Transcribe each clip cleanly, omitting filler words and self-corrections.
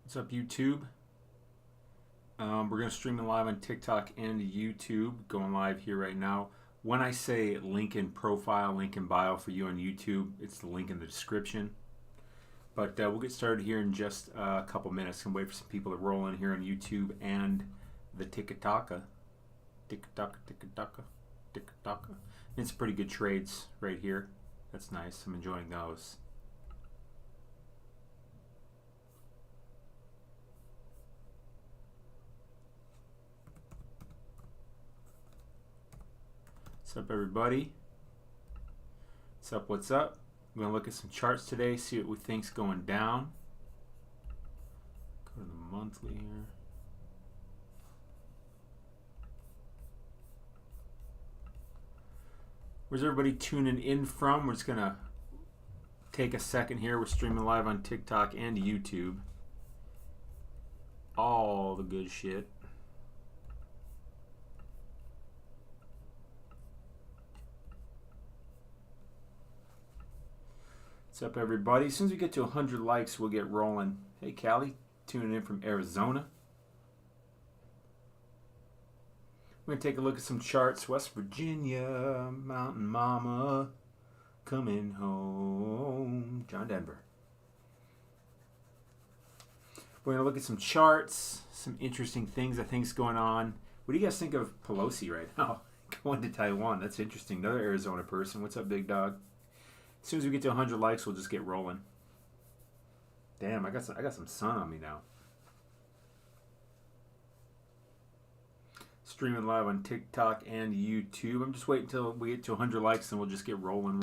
What's up, YouTube? We're going to stream it live on TikTok and YouTube, going live here right now. When I say link in profile, link in bio for you on YouTube, it's the link in the description. But we'll get started here in just a couple minutes and wait for some people to roll in here on YouTube and the TikTok. TikTok. It's pretty good trades right here. That's nice. I'm enjoying those. What's up, everybody? What's up? What's up? We're going to look at some charts today, see what we think's going down. Go to the monthly here. Where's everybody tuning in from? We're just going to take a second here. We're streaming live on TikTok and YouTube. All the good shit. What's up, everybody? As soon as we get to 100 likes, we'll get rolling. Hey, Callie, tuning in from Arizona. We're going to take a look at some charts. West Virginia, Mountain Mama, coming home. John Denver. We're going to look at some charts, some interesting things I think's going on. What do you guys think of Pelosi right now? Going to Taiwan. That's interesting. Another Arizona person. What's up, big dog? As soon as we get to 100 likes, we'll just get rolling. Damn, I got some sun on me now. Streaming live on TikTok and YouTube. I'm just waiting until we get to 100 likes, and we'll just get rolling.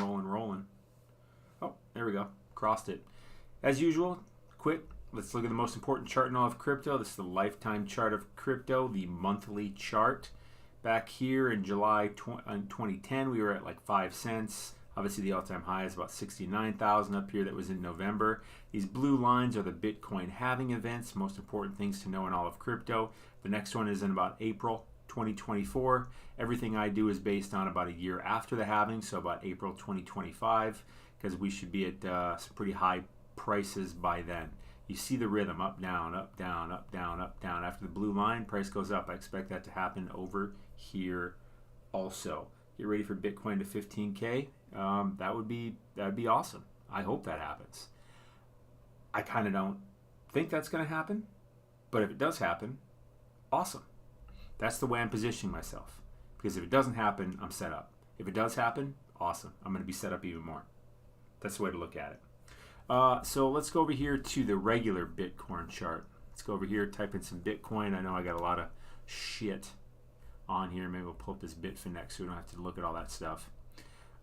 Oh, there we go. Crossed it. As usual, quick, let's look at the most important chart in all of crypto. This is the lifetime chart of crypto, the monthly chart. Back here in July 2010, we were at like 5 cents. Obviously, the all-time high is about 69,000 up here. That was in November. These blue lines are the Bitcoin halving events, most important things to know in all of crypto. The next one is in about April 2024. Everything I do is based on about a year after the halving, so about April 2025, because we should be at some pretty high prices by then. You see the rhythm, up, down, up, down, up, down, up, down. After the blue line, price goes up. I expect that to happen over here also. Get ready for Bitcoin to 15K. That would be awesome. I hope that happens. I kind of don't think that's going to happen, but if it does happen, awesome. That's the way I'm positioning myself, because if it doesn't happen, I'm set up. If it does happen, awesome. I'm going to be set up even more. That's the way to look at it. So let's go over here to the regular Bitcoin chart. Let's go over here, type in some Bitcoin. I know I got a lot of shit on here. Maybe we'll pull up this Bitfinex so we don't have to look at all that stuff.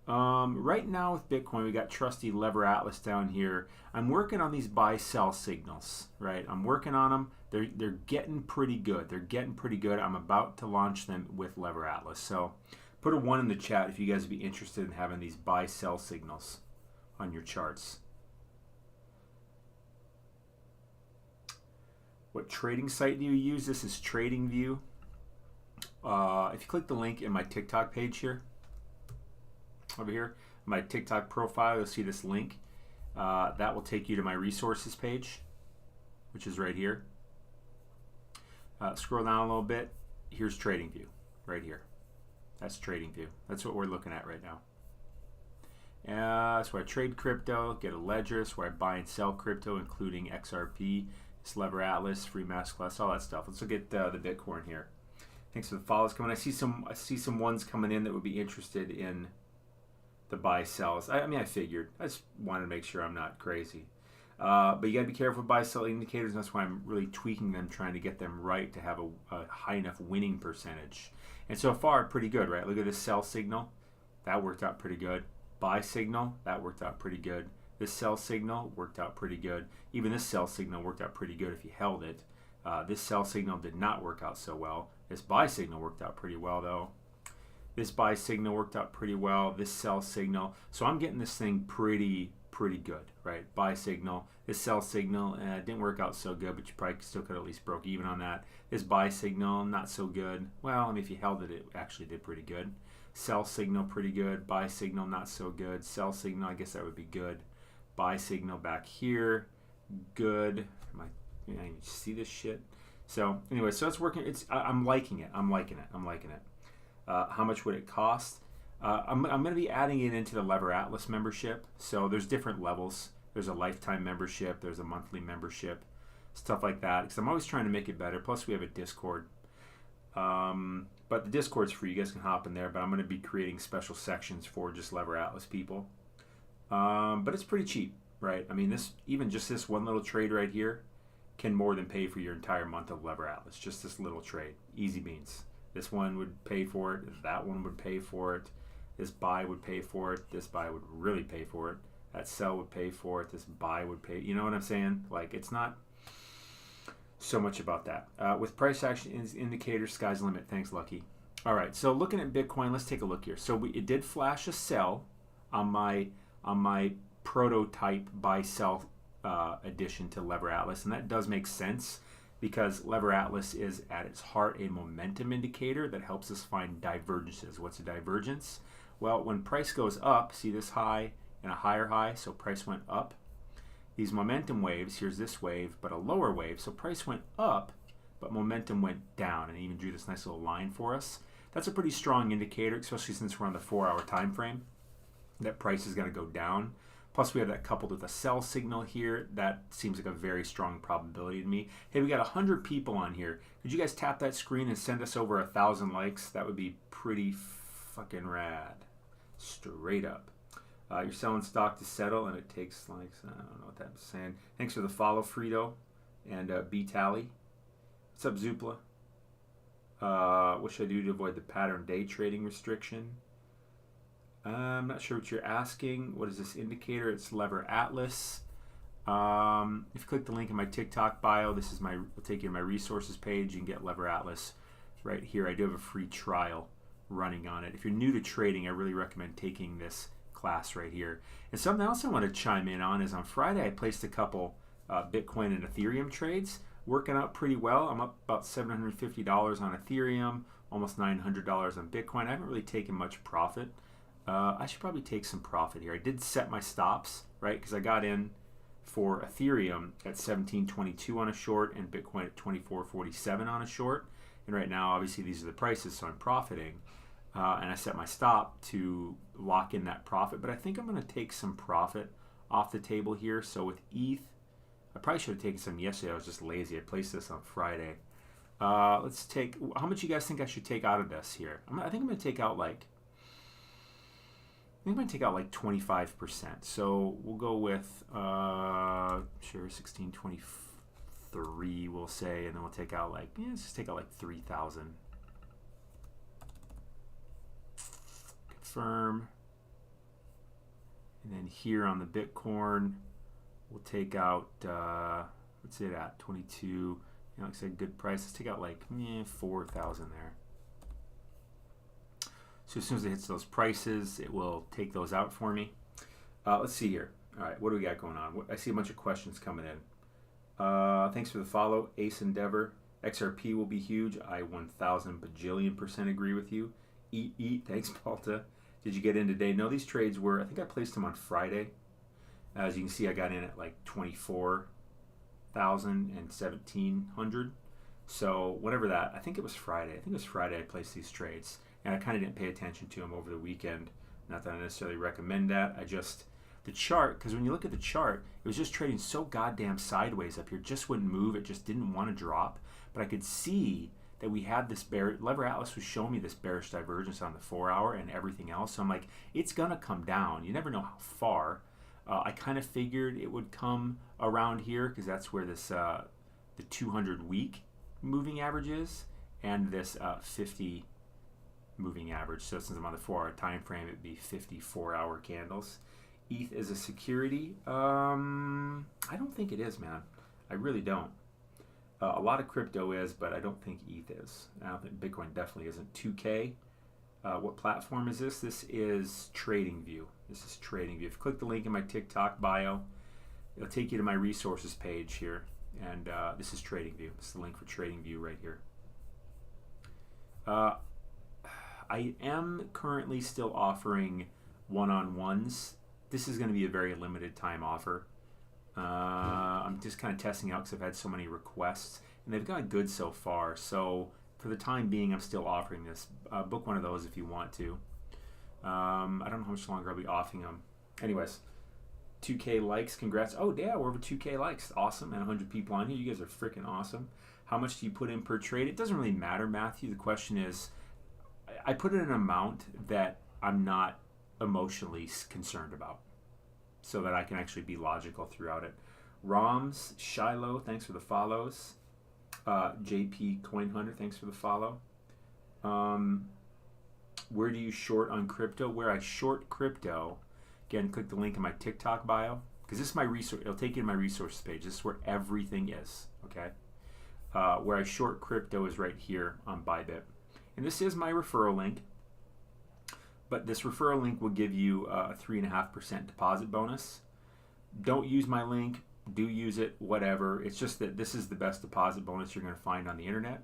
Right now with Bitcoin, we got trusty Lever Atlas down here. I'm working on these buy-sell signals, right? I'm working on them. They're getting pretty good. I'm about to launch them with Lever Atlas. So put a 1 in the chat if you guys would be interested in having these buy-sell signals on your charts. What trading site do you use? This is TradingView. If you click the link in my TikTok page here, over here, my TikTok profile, you'll see this link. That will take you to my resources page, which is right here. Scroll down a little bit. Here's TradingView, right here. That's TradingView. That's what we're looking at right now. That's where I trade crypto, get a ledger. That's where I buy and sell crypto, including XRP, this Lever Atlas, free masterclass, all that stuff. Let's look at the Bitcoin here. Thanks for the follows coming. I see some ones coming in that would be interested in the buy sells. I mean, I figured. I just wanted to make sure I'm not crazy. But you got to be careful with buy sell indicators. And that's why I'm really tweaking them, trying to get them right to have a high enough winning percentage. And so far, pretty good, right? Look at this sell signal. That worked out pretty good. Buy signal. That worked out pretty good. This sell signal worked out pretty good. Even this sell signal worked out pretty good if you held it. This sell signal did not work out so well. This buy signal worked out pretty well, though. This buy signal worked out pretty well. This sell signal. So I'm getting this thing pretty good, right? Buy signal. This sell signal didn't work out so good, but you probably still could at least broke even on that. This buy signal, not so good. Well, I mean, if you held it, it actually did pretty good. Sell signal, pretty good. Buy signal, not so good. Sell signal, I guess that would be good. Buy signal back here, good. My You see this shit? So anyway, so it's working. I'm liking it. I'm liking it. How much would it cost? I'm going to be adding it into the Lever Atlas membership. So there's different levels. There's a lifetime membership. There's a monthly membership. Stuff like that. Because I'm always trying to make it better. Plus we have a Discord. But the Discord's free. You guys can hop in there. But I'm going to be creating special sections for just Lever Atlas people. But it's pretty cheap, right? I mean, even just this one little trade right here can more than pay for your entire month of Lever Atlas. Just this little trade. Easy beans. This one would pay for it. That one would pay for it. This buy would pay for it. This buy would really pay for it. That sell would pay for it. This buy would pay. You know what I'm saying? Like, it's not so much about that. With price action indicators, sky's the limit. Thanks, Lucky. All right, so looking at Bitcoin, let's take a look here. So it did flash a sell on my prototype buy-sell addition to Lever Atlas, and that does make sense because Lever Atlas is at its heart a momentum indicator that helps us find divergences. What's a divergence? Well, when price goes up, see this high and a higher high, so price went up. These momentum waves, here's this wave, but a lower wave, so price went up, but momentum went down, and even drew this nice little line for us. That's a pretty strong indicator, especially since we're on the 4-hour time frame, that price is going to go down. Plus, we have that coupled with a sell signal here. That seems like a very strong probability to me. Hey, we got 100 people on here. Could you guys tap that screen and send us over 1,000 likes? That would be pretty fucking rad. Straight up. You're selling stock to settle, and it takes likes. I don't know what that's saying. Thanks for the follow, Frito and B-Tally. What's up, Zoopla? What should I do to avoid the pattern day trading restriction? I'm not sure what you're asking. What is this indicator? It's Lever Atlas. If you click the link in my TikTok bio, this is will take you to my resources page. You can get Lever Atlas right here. I do have a free trial running on it. If you're new to trading, I really recommend taking this class right here. And something else I want to chime in on is on Friday I placed a couple Bitcoin and Ethereum trades, working out pretty well. I'm up about $750 on Ethereum, almost $900 on Bitcoin. I haven't really taken much profit. I should probably take some profit here. I did set my stops, right? Because I got in for Ethereum at 17.22 on a short and Bitcoin at 24.47 on a short. And right now, obviously, these are the prices, so I'm profiting. And I set my stop to lock in that profit. But I think I'm going to take some profit off the table here. So with ETH, I probably should have taken some yesterday. I was just lazy. I placed this on Friday. Let's take, how much you guys think I should take out of this here? I think I'm going to take out like 25%. So we'll go with, sure, 1623, we'll say, and then we'll take out like, let's just take out like 3,000. Confirm. And then here on the Bitcoin, we'll take out, what's it at, 22, like I said, good price. Let's take out like 4,000 there. So as soon as it hits those prices, it will take those out for me. Let's see here. All right, what do we got going on? I see a bunch of questions coming in. Thanks for the follow, Ace Endeavor. XRP will be huge. I 1,000 bajillion% agree with you. Eat. Thanks, Balta. Did you get in today? No, these trades were, I think I placed them on Friday. As you can see, I got in at like 24,000 and 1,700. So whatever that, I think it was Friday. I think it was Friday I placed these trades. And I kind of didn't pay attention to them over the weekend. Not that I necessarily recommend that. The chart, because when you look at the chart, it was just trading so goddamn sideways up here. Just wouldn't move. It just didn't want to drop. But I could see that we had this Lever Atlas was showing me this bearish divergence on the 4-hour and everything else. So I'm like, it's going to come down. You never know how far. I kind of figured it would come around here because that's where this the 200-week moving average is and this 50 moving average. So since I'm on the 4-hour time frame, it'd be 54-hour candles. ETH is a security. I don't think it is, man. I really don't. A lot of crypto is, but I don't think ETH is. I don't think Bitcoin definitely isn't. 2K. What platform is this? This is TradingView. This is TradingView. If you click the link in my TikTok bio, it'll take you to my resources page here. And this is TradingView. This is the link for TradingView right here. I am currently still offering one-on-ones. This is going to be a very limited time offer. I'm just kind of testing out because I've had so many requests, and they've gone good so far. So for the time being, I'm still offering this. Book one of those if you want to. I don't know how much longer I'll be offering them. Anyways, 2K likes. Congrats. Oh, yeah, we're over 2K likes. Awesome. And 100 people on here. You guys are freaking awesome. How much do you put in per trade? It doesn't really matter, Matthew. The question is, I put in an amount that I'm not emotionally concerned about, so that I can actually be logical throughout it. Roms, Shiloh, thanks for the follows. JP Coin Hunter, thanks for the follow. Where do you short on crypto? Where I short crypto, again, click the link in my TikTok bio, because this is my resource. It'll take you to my resources page. This is where everything is, okay? Where I short crypto is right here on Bybit. And this is my referral link, but this referral link will give you a 3.5% deposit bonus. Don't use my link. Do use it, whatever. It's just that this is the best deposit bonus you're going to find on the internet.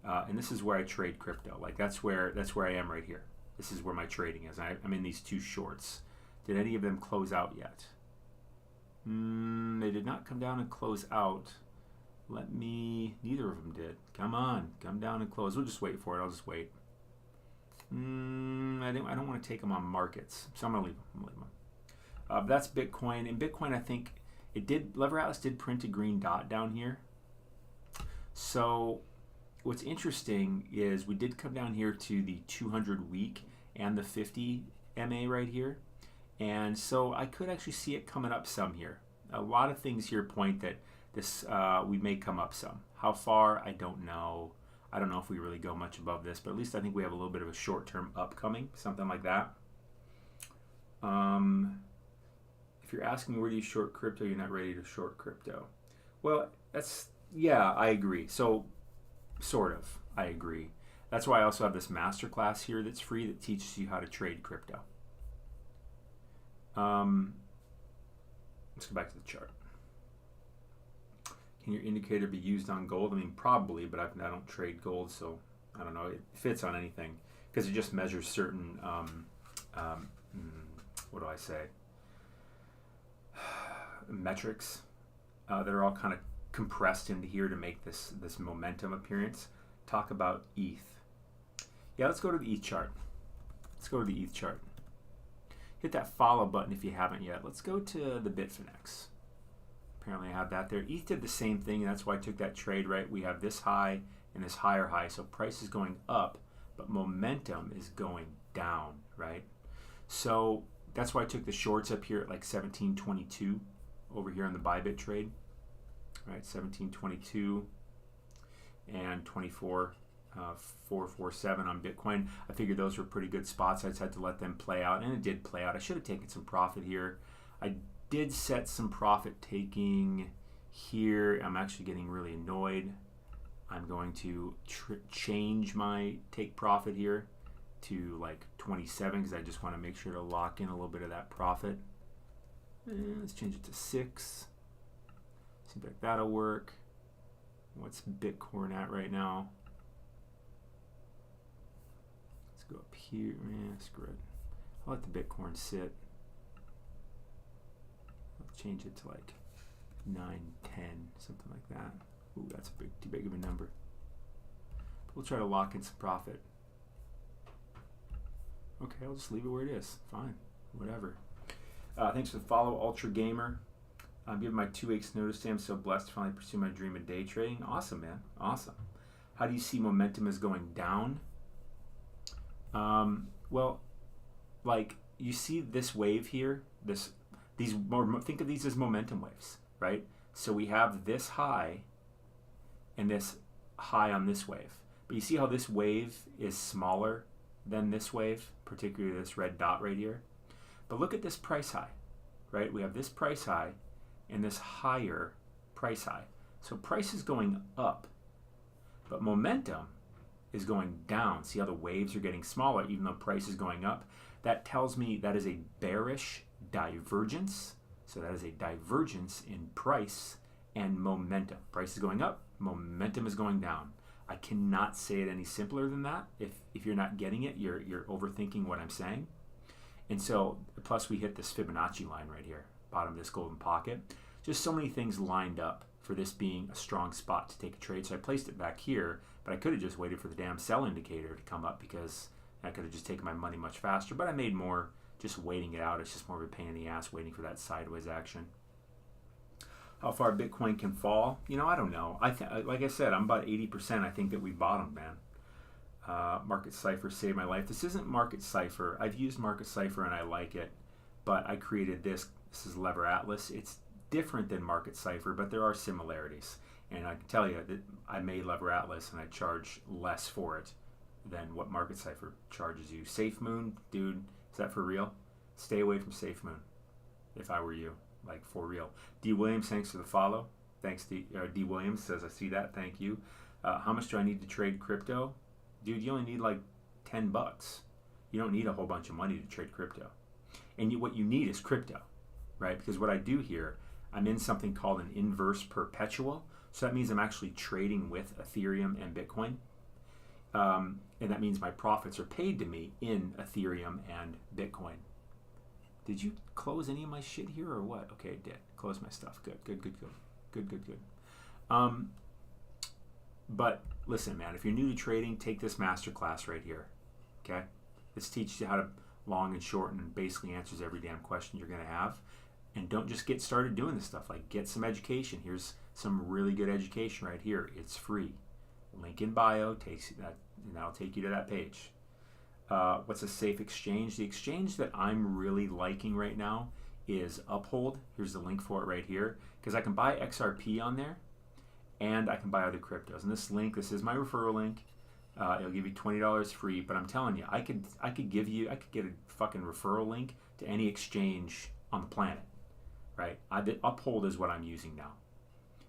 And this is where I trade crypto. Like that's where I am right here. This is where my trading is. I'm in these two shorts. Did any of them close out yet? They did not come down and close out. Neither of them did. Come on, come down and close. We'll just wait for it. I'll just wait. I don't want to take them on markets, so I'm gonna leave them. That's Bitcoin. And Bitcoin, I think Lever Atlas did print a green dot down here. So what's interesting is we did come down here to the 200 week and the 50 MA right here. And so I could actually see it coming up some here. A lot of things here point that this we may come up some. How far? I don't know. I don't know if we really go much above this, but at least I think we have a little bit of a short-term upcoming, something like that. If you're asking where do you short crypto, you're not ready to short crypto. Well, I agree. So, sort of, I agree. That's why I also have this masterclass here that's free that teaches you how to trade crypto. Let's go back to the chart. Can your indicator be used on gold? I mean, probably, but I don't trade gold, so I don't know. It fits on anything because it just measures certain, what do I say, metrics that are all kind of compressed into here to make this momentum appearance. Talk about ETH. Yeah, let's go to the ETH chart. Let's go to the ETH chart. Hit that follow button if you haven't yet. Let's go to the Bitfinex. Apparently I have that there. ETH did the same thing, and that's why I took that trade, right? We have this high and this higher high. So price is going up, but momentum is going down, right? So that's why I took the shorts up here at like 1722 over here on the Bybit trade, right? 1722 and 24,447 on Bitcoin. I figured those were pretty good spots. I just had to let them play out, and it did play out. I should have taken some profit here. I did set some profit taking here. I'm actually getting really annoyed. I'm going to change my take profit here to like 27 because I just want to make sure to lock in a little bit of that profit. And let's change it to 6. Seems like that'll work. What's Bitcoin at right now? Let's go up here. Screw it. I'll let the Bitcoin sit. Change it to like 910, something like that. Ooh, that's too big of a number. But we'll try to lock in some profit. Okay, I'll just leave it where it is. Fine, whatever. Thanks for the follow, Ultra Gamer. I'm giving my 2 weeks notice today. I'm so blessed to finally pursue my dream of day trading. Awesome, man. Awesome. How do you see momentum as going down? Well, like you see this wave here, think of these as momentum waves, right? So we have this high and this high on this wave. But you see how this wave is smaller than this wave, particularly this red dot right here? But look at this price high, right? We have this price high and this higher price high. So price is going up, but momentum is going down. See how the waves are getting smaller even though price is going up? That tells me that is a bearish divergence. So that is a divergence in price and momentum. Price is going up, momentum is going down. I cannot say it any simpler than that. If you're not getting it, you're overthinking what I'm saying. And so plus we hit this Fibonacci line right here, bottom of this golden pocket. Just so many things lined up for this being a strong spot to take a trade. So I placed it back here, but I could have just waited for the damn sell indicator to come up because I could have just taken my money much faster. But I made more just waiting it out. It's just more of a pain in the ass waiting for that sideways action. How far Bitcoin can fall? You know, I don't know. Like I said, I'm about 80%. I think that we bottomed, man. Market Cipher saved my life. This isn't Market Cipher. I've used Market Cipher and I like it, but I created this. This is Lever Atlas. It's different than Market Cipher, but there are similarities. And I can tell you that I made Lever Atlas and I charge less for it than what Market Cipher charges you. SafeMoon, dude, is that for real? Stay away from SafeMoon if I were you. Like, for real. D. Williams, thanks for the follow. Thanks, D. Williams says, I see that. Thank you. How much do I need to trade crypto? Dude, you only need like $10. You don't need a whole bunch of money to trade crypto. And what you need is crypto, right? Because what I do here, I'm in something called an inverse perpetual. So that means I'm actually trading with Ethereum and Bitcoin. And that means my profits are paid to me in Ethereum and Bitcoin. Did you close any of my shit here or what? Okay, I did. Close my stuff. Good. But listen, man, if you're new to trading, take this masterclass right here. Okay? This teaches you how to long and shorten and basically answers every damn question you're going to have. And don't just get started doing this stuff. Like, get some education. Here's some really good education right here. It's free. Link in bio takes that, and that'll take you to that page. What's a safe exchange? The exchange that I'm really liking right now is Uphold. Here's the link for it right here, because I can buy XRP on there and I can buy other cryptos. And this link, this is my referral link. It'll give you $20 free, but I'm telling you, I could get a fucking referral link to any exchange on the planet, right? Uphold is what I'm using now,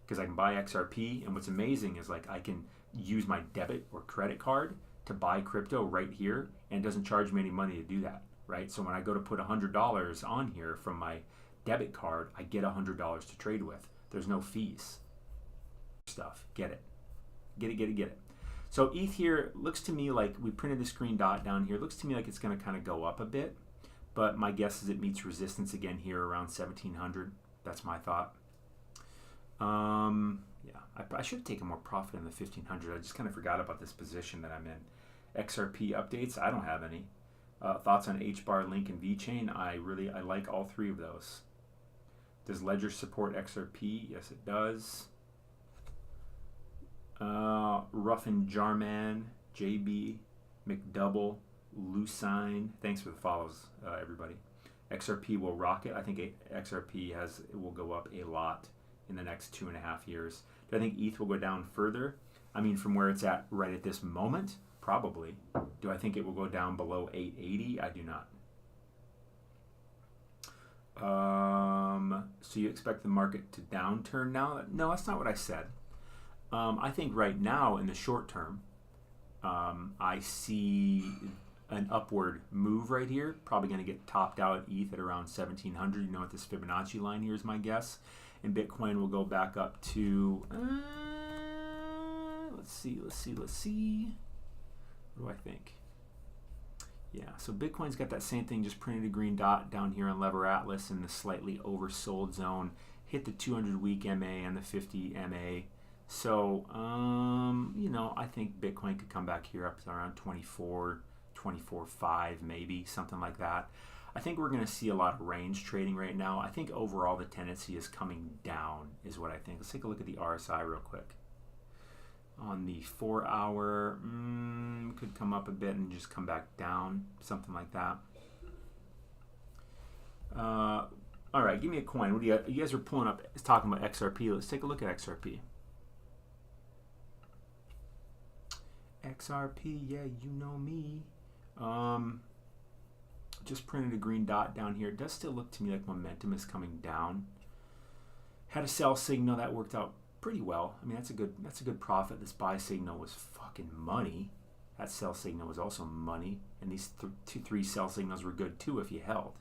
because I can buy XRP, and what's amazing is, like, I can use my debit or credit card to buy crypto right here, and it doesn't charge me any money to do that, right? So when I go to put $100 on here from my debit card, I get $100 to trade with. There's no fees. Stuff. Get it. So ETH here looks to me like, we printed this green dot down here. It looks to me like it's going to kind of go up a bit, but my guess is it meets resistance again here around 1700. That's my thought. Yeah, I should have taken more profit in the 1500. I just kind of forgot about this position that I'm in. XRP updates, I don't have any. Thoughts on HBAR, Link, and VeChain? I like all three of those. Does Ledger support XRP? Yes, it does. Ruffin Jarman, JB, McDouble, Lucine. Thanks for the follows, everybody. XRP will rocket. I think XRP will go up a lot in the next 2.5 years. Do I think ETH will go down further? I mean, from where it's at right at this moment, probably. Do I think it will go down below 880? I do not. So you expect the market to downturn now? No, that's not what I said. I think right now, in the short term, I see an upward move right here. Probably going to get topped out at ETH at around 1700. You know what this Fibonacci line here is, my guess. And Bitcoin will go back up to, let's see. What do I think? Yeah, so Bitcoin's got that same thing, just printed a green dot down here on Lever Atlas in the slightly oversold zone. Hit the 200-week MA and the 50 MA. So, you know, I think Bitcoin could come back here up to around 24.5 maybe, something like that. I think we're going to see a lot of range trading right now. I think overall the tendency is coming down is what I think. Let's take a look at the RSI real quick. On the 4-hour, could come up a bit and just come back down, something like that. All right, give me a coin. What do you guys are pulling up, talking about XRP. Let's take a look at XRP. XRP, yeah, you know me. Just printed a green dot down here. It does still look to me like momentum is coming down. Had a sell signal that worked out pretty well. I mean, that's a good profit. This buy signal was fucking money. That sell signal was also money, and these three sell signals were good too if you held.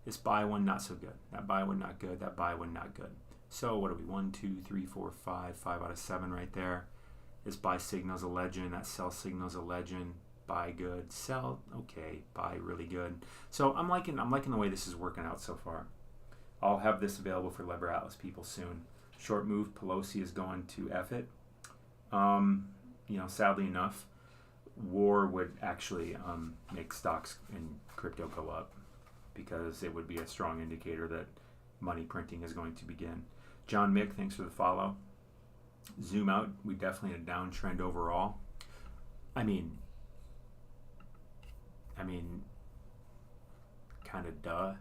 This buy one not so good. That buy one not good. That buy one not good. So what are we? 1, 2, 3, 4, 5 out of 7 right there. This buy signal's a legend. That sell signal's a legend. Buy good, sell okay, buy really good. So I'm liking the way this is working out so far. I'll have this available for Lever Atlas people soon. Short move, Pelosi is going to F it. Sadly enough, war would actually make stocks and crypto go up because it would be a strong indicator that money printing is going to begin. John Mick, thanks for the follow. Zoom out, we definitely in a downtrend overall. I mean, kind of duh.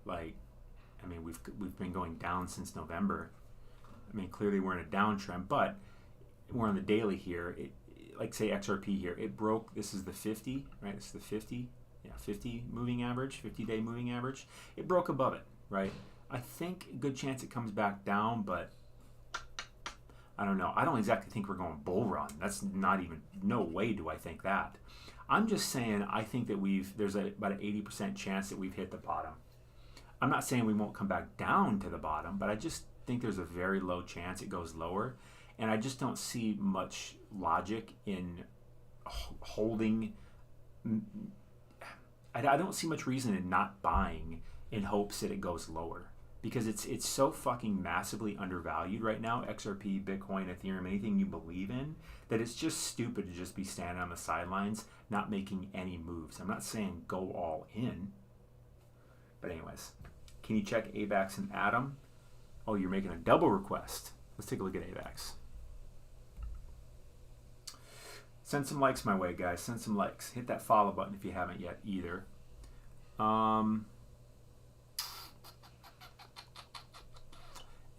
We've been going down since November. Clearly we're in a downtrend, but we're on the daily here. Like say XRP here, it broke. This is the 50, right? This is the 50, 50 moving average, 50-day moving average. It broke above it, right? I think a good chance it comes back down, but I don't know. I don't exactly think we're going bull run. That's not even, no way do I think that. I'm just saying I think that there's about an 80% chance that we've hit the bottom. I'm not saying we won't come back down to the bottom, but I just think there's a very low chance it goes lower. And I just don't see much logic in holding. I don't see much reason in not buying in hopes that it goes lower, because it's so fucking massively undervalued right now. XRP, Bitcoin, Ethereum, anything you believe in, that it's just stupid to just be standing on the sidelines, not making any moves. I'm not saying go all in, but anyways, can you check AVAX and Atom? Oh, you're making a double request. Let's take a look at AVAX. Send some likes my way, guys. Send some likes. Hit that follow button if you haven't yet either.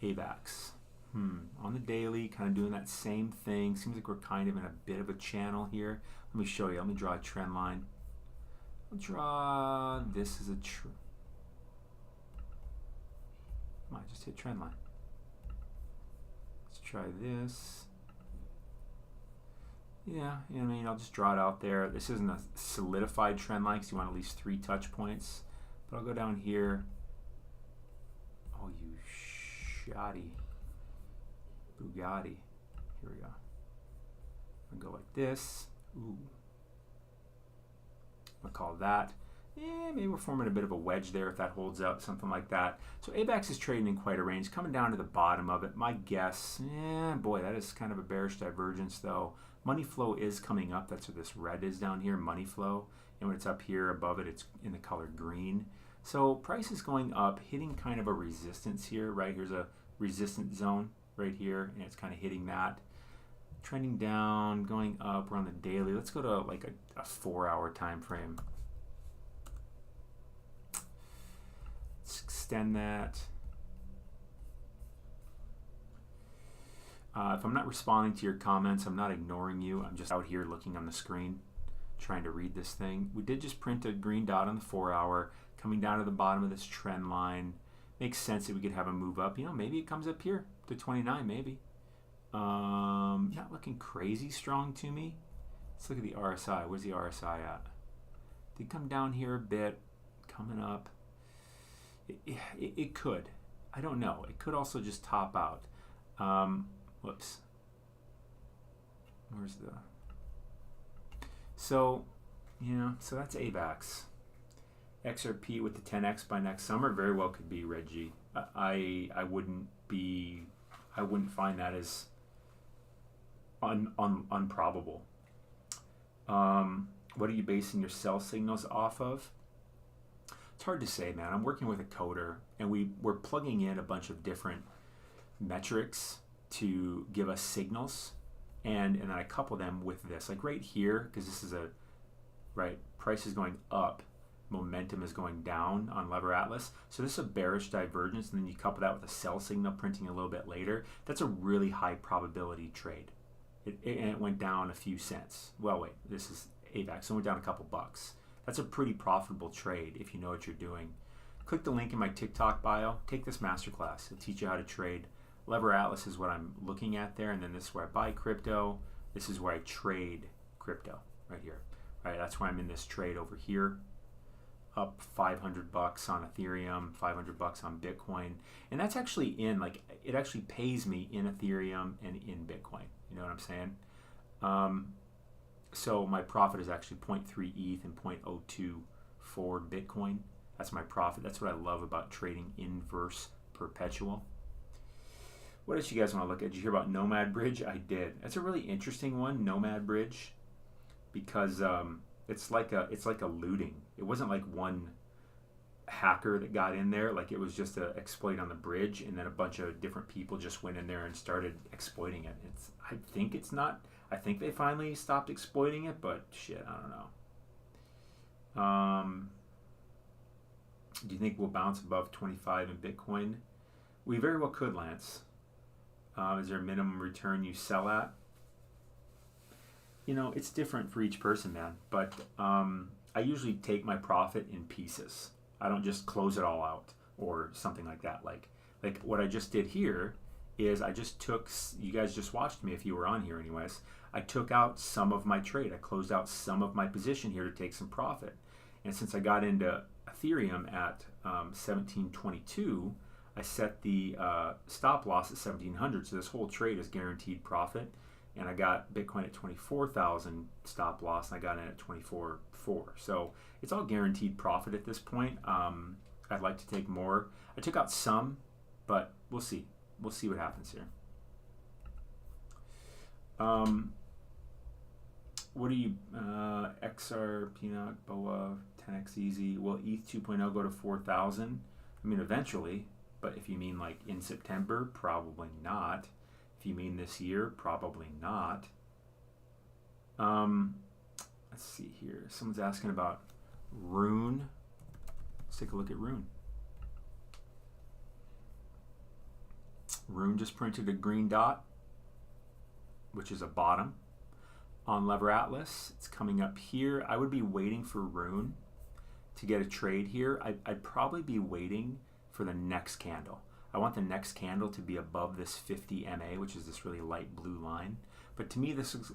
AVAX. On the daily, kind of doing that same thing. Seems like we're kind of in a bit of a channel here. Let me show you. Let me draw a trend line. I'll draw this as a might just hit trend line. Let's try this. Yeah, I'll just draw it out there. This isn't a solidified trend line because you want at least 3 touch points. But I'll go down here. Oh, you shoddy Bugatti. Here we go. I'll go like this. Ooh. I'll call that. Maybe we're forming a bit of a wedge there if that holds up, something like that. So AVAX is trading in quite a range, coming down to the bottom of it. My guess, boy, that is kind of a bearish divergence though. Money flow is coming up. That's what this red is down here, money flow. And when it's up here above it, it's in the color green. So price is going up, hitting kind of a resistance here, right? Here's a resistance zone right here, and it's kind of hitting that. Trending down, going up. We're on the daily. Let's go to like a 4-hour time frame. Let's extend that. If I'm not responding to your comments, I'm not ignoring you. I'm just out here looking on the screen, trying to read this thing. We did just print a green dot on the 4-hour, coming down to the bottom of this trend line. Makes sense that we could have a move up. Maybe it comes up here to 29, maybe. Not looking crazy strong to me. Let's look at the RSI. Where's the RSI at? Did come down here a bit, coming up. It could. I don't know. It could also just top out. Whoops. Where's the... So that's AVAX. XRP with the 10x by next summer very well could be Reggie. I wouldn't find that as unprobable. What are you basing your sell signals off of? It's hard to say, man. I'm working with a coder, and we're plugging in a bunch of different metrics to give us signals, and then I couple them with this, like right here, because this is price is going up, momentum is going down on Lever Atlas. So this is a bearish divergence, and then you couple that with a sell signal printing a little bit later. That's a really high probability trade. And it went down a few cents. Well, wait, this is AVAX, so it went down a couple bucks. That's a pretty profitable trade if you know what you're doing. Click the link in my TikTok bio. Take this masterclass. It'll teach you how to trade. Lever Atlas is what I'm looking at there, and then this is where I buy crypto. This is where I trade crypto, right here. Right, that's why I'm in this trade over here. Up $500 on Ethereum, $500 on Bitcoin, and that's actually it actually pays me in Ethereum and in Bitcoin. You know what I'm saying? So my profit is actually 0.3 ETH and 0.02 for Bitcoin. That's my profit. That's what I love about trading inverse perpetual. What else you guys want to look at? Did you hear about Nomad Bridge? I did. That's a really interesting one, Nomad Bridge, because it's like a looting. It wasn't like one hacker that got in there. Like, it was just a exploit on the bridge, and then a bunch of different people just went in there and started exploiting it. I think they finally stopped exploiting it, but shit, I don't know. Do you think we'll bounce above 25 in Bitcoin? We very well could, Lance. Is there a minimum return you sell at? You know, it's different for each person, man. But I usually take my profit in pieces. I don't just close it all out or something like that. Like what I just did here is I just took, you guys just watched me if you were on here anyways, I took out some of my trade. I closed out some of my position here to take some profit. And since I got into Ethereum at 1722, I set the stop loss at 1700. So this whole trade is guaranteed profit. And I got Bitcoin at 24,000 stop loss, and I got in at 24.4. So it's all guaranteed profit at this point. I'd like to take more. I took out some, but we'll see. We'll see what happens here. What do you, XR, PNOC, BOA, 10x easy? Will ETH 2.0 go to 4,000? I mean, eventually, but if you mean like in September, probably not. If you mean this year, probably not. Let's see here. Someone's asking about Rune. Let's take a look at Rune. Rune just printed a green dot, which is a bottom on Lever Atlas. It's coming up here. I would be waiting for Rune to get a trade here. I'd probably be waiting for the next candle. I want the next candle to be above this 50 MA, which is this really light blue line. But to me, this just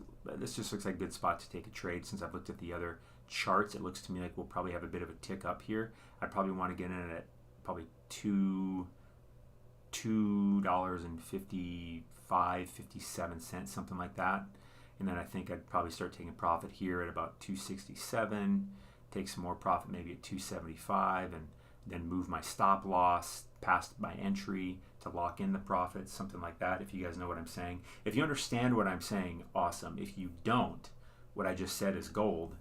looks like a good spot to take a trade. Since I've looked at the other charts, it looks to me like we'll probably have a bit of a tick up here. I'd probably want to get in at probably $2.55, 57 cents, something like that. And then I think I'd probably start taking profit here at about 267, take some more profit maybe at 275, and then move my stop loss past my entry to lock in the profits, something like that, if you guys know what I'm saying. If you understand what I'm saying, awesome. If you don't, what I just said is gold.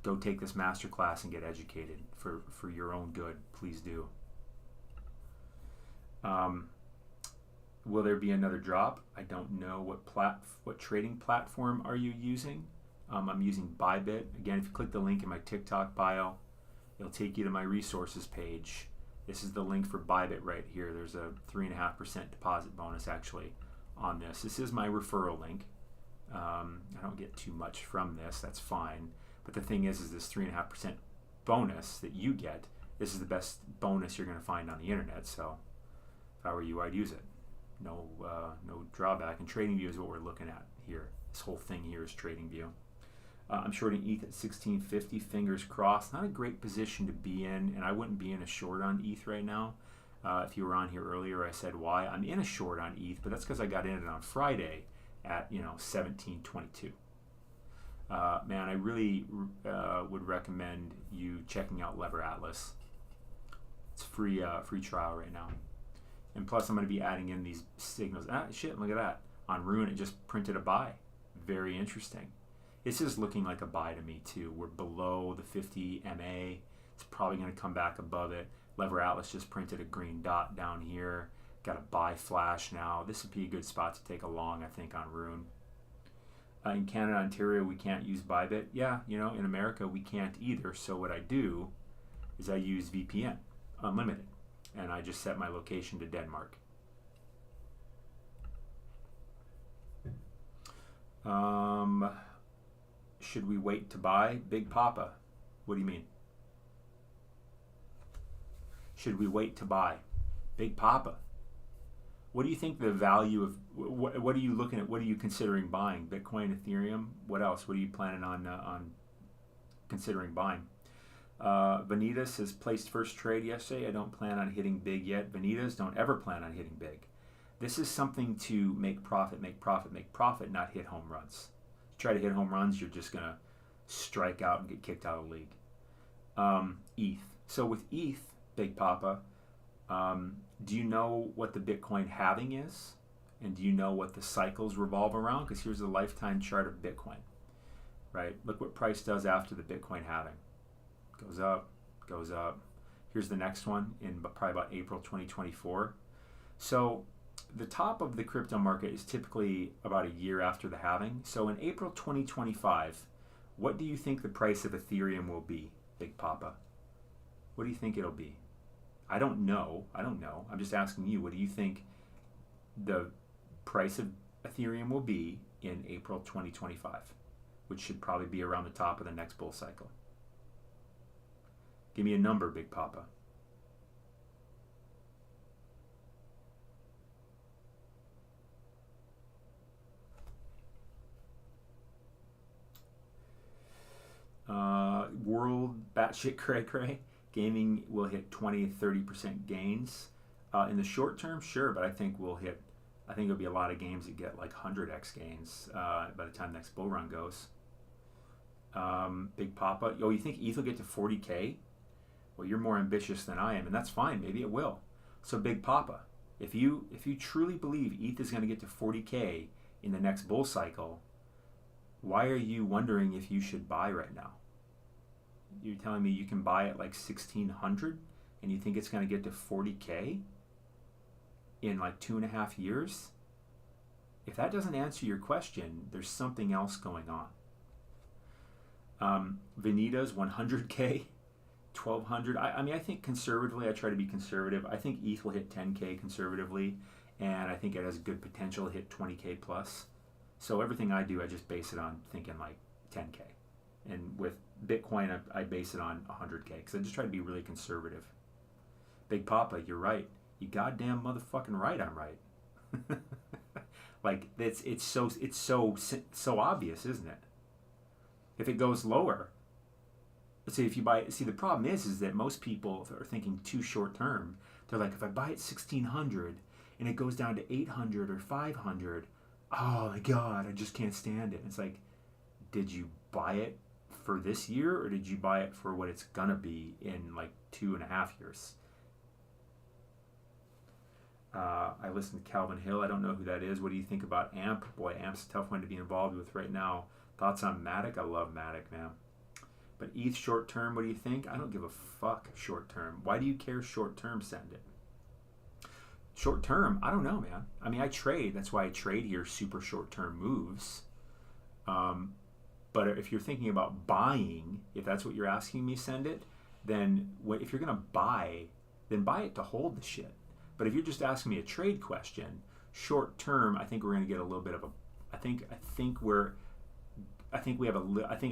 Go take this masterclass and get educated for your own good. Please do. Will there be another drop? I don't know. What trading platform are you using? I'm using Bybit. Again, if you click the link in my TikTok bio, it'll take you to my resources page. This is the link for Bybit right here. There's a 3.5% deposit bonus actually on this. This is my referral link. I don't get too much from this. That's fine. But the thing is this 3.5% bonus that you get, this is the best bonus you're going to find on the internet. So if I were you, I'd use it. No drawback. And TradingView is what we're looking at here. This whole thing here is TradingView. I'm shorting ETH at 1650, fingers crossed. Not a great position to be in, and I wouldn't be in a short on ETH right now. If you were on here earlier, I said why. I'm in a short on ETH, but that's because I got in it on Friday at 1722. Man, I really would recommend you checking out Lever Atlas. It's free trial right now. And plus, I'm going to be adding in these signals. Shit, look at that. On Rune, it just printed a buy. Very interesting. This is looking like a buy to me too. We're below the 50 MA. It's probably going to come back above it. Lever Atlas just printed a green dot down here. Got a buy flash now. This would be a good spot to take a long, I think, on Rune. In Canada, Ontario, we can't use Bybit. Yeah, in America, we can't either. So what I do is I use VPN, unlimited. And I just set my location to Denmark. Should we wait to buy? Big Papa, what do you mean? Should we wait to buy? Big Papa, what do you think the value of, what are you looking at? What are you considering buying? Bitcoin, Ethereum? What else? What are you planning on considering buying? Vanitas has placed first trade yesterday. I don't plan on hitting big yet. Vanitas don't ever plan on hitting big. This is something to make profit, not hit home runs. Try to hit home runs, you're just going to strike out and get kicked out of the league. ETH, So with ETH, Big Papa, do you know what the Bitcoin halving is? And do you know what the cycles revolve around? Because here's the lifetime chart of Bitcoin, right? Look what price does after the Bitcoin halving. Goes up, goes up. Here's the next one in probably about April 2024. So the top of the crypto market is typically about a year after the halving. So in April 2025, what do you think the price of Ethereum will be, Big Papa? What do you think it'll be? I don't know. I'm just asking you, what do you think the price of Ethereum will be in April 2025, which should probably be around the top of the next bull cycle? Give me a number, Big Papa. World batshit cray cray. Gaming will hit 20-30% gains. In the short term, sure, but I think there'll be a lot of games that get like 100x gains by the time next bull run goes. Big Papa, you think ETH will get to 40K? Well, you're more ambitious than I am, and that's fine. Maybe it will. So Big Papa, if you truly believe ETH is going to get to 40K in the next bull cycle, why are you wondering if you should buy right now? You're telling me you can buy at like 1,600 and you think it's going to get to 40K in like 2.5 years? If that doesn't answer your question, there's something else going on. Venita's 100K, 1,200. I think conservatively, I try to be conservative. I think ETH will hit 10K conservatively, and I think it has good potential to hit 20K plus. So everything I do, I just base it on thinking like 10K. And with Bitcoin, I base it on 100K because I just try to be really conservative. Big Papa, you're right. You goddamn motherfucking right, I'm right. Like it's so obvious, isn't it? If it goes lower, let's say if you buy, the problem is that most people are thinking too short term. They're like, if I buy it 1,600 and it goes down to 800 or 500, oh my God, I just can't stand it. And it's like, did you buy it for this year or did you buy it for what it's gonna be in like 2.5 years? I listened to Calvin Hill. I don't know who that is. What do you think about AMP? Boy, AMP's a tough one to be involved with right now. Thoughts on Matic? I love Matic, man. But ETH short term, what do you think? I don't give a fuck short term. Why do you care short term, Send It? Short term, I don't know, man. I mean, I trade. That's why I trade here super short term moves. But if you're thinking about buying, if that's what you're asking me, Send It, then if you're going to buy, then buy it to hold the shit. But if you're just asking me a trade question, short term, I think we're going to get a little bit of a. I think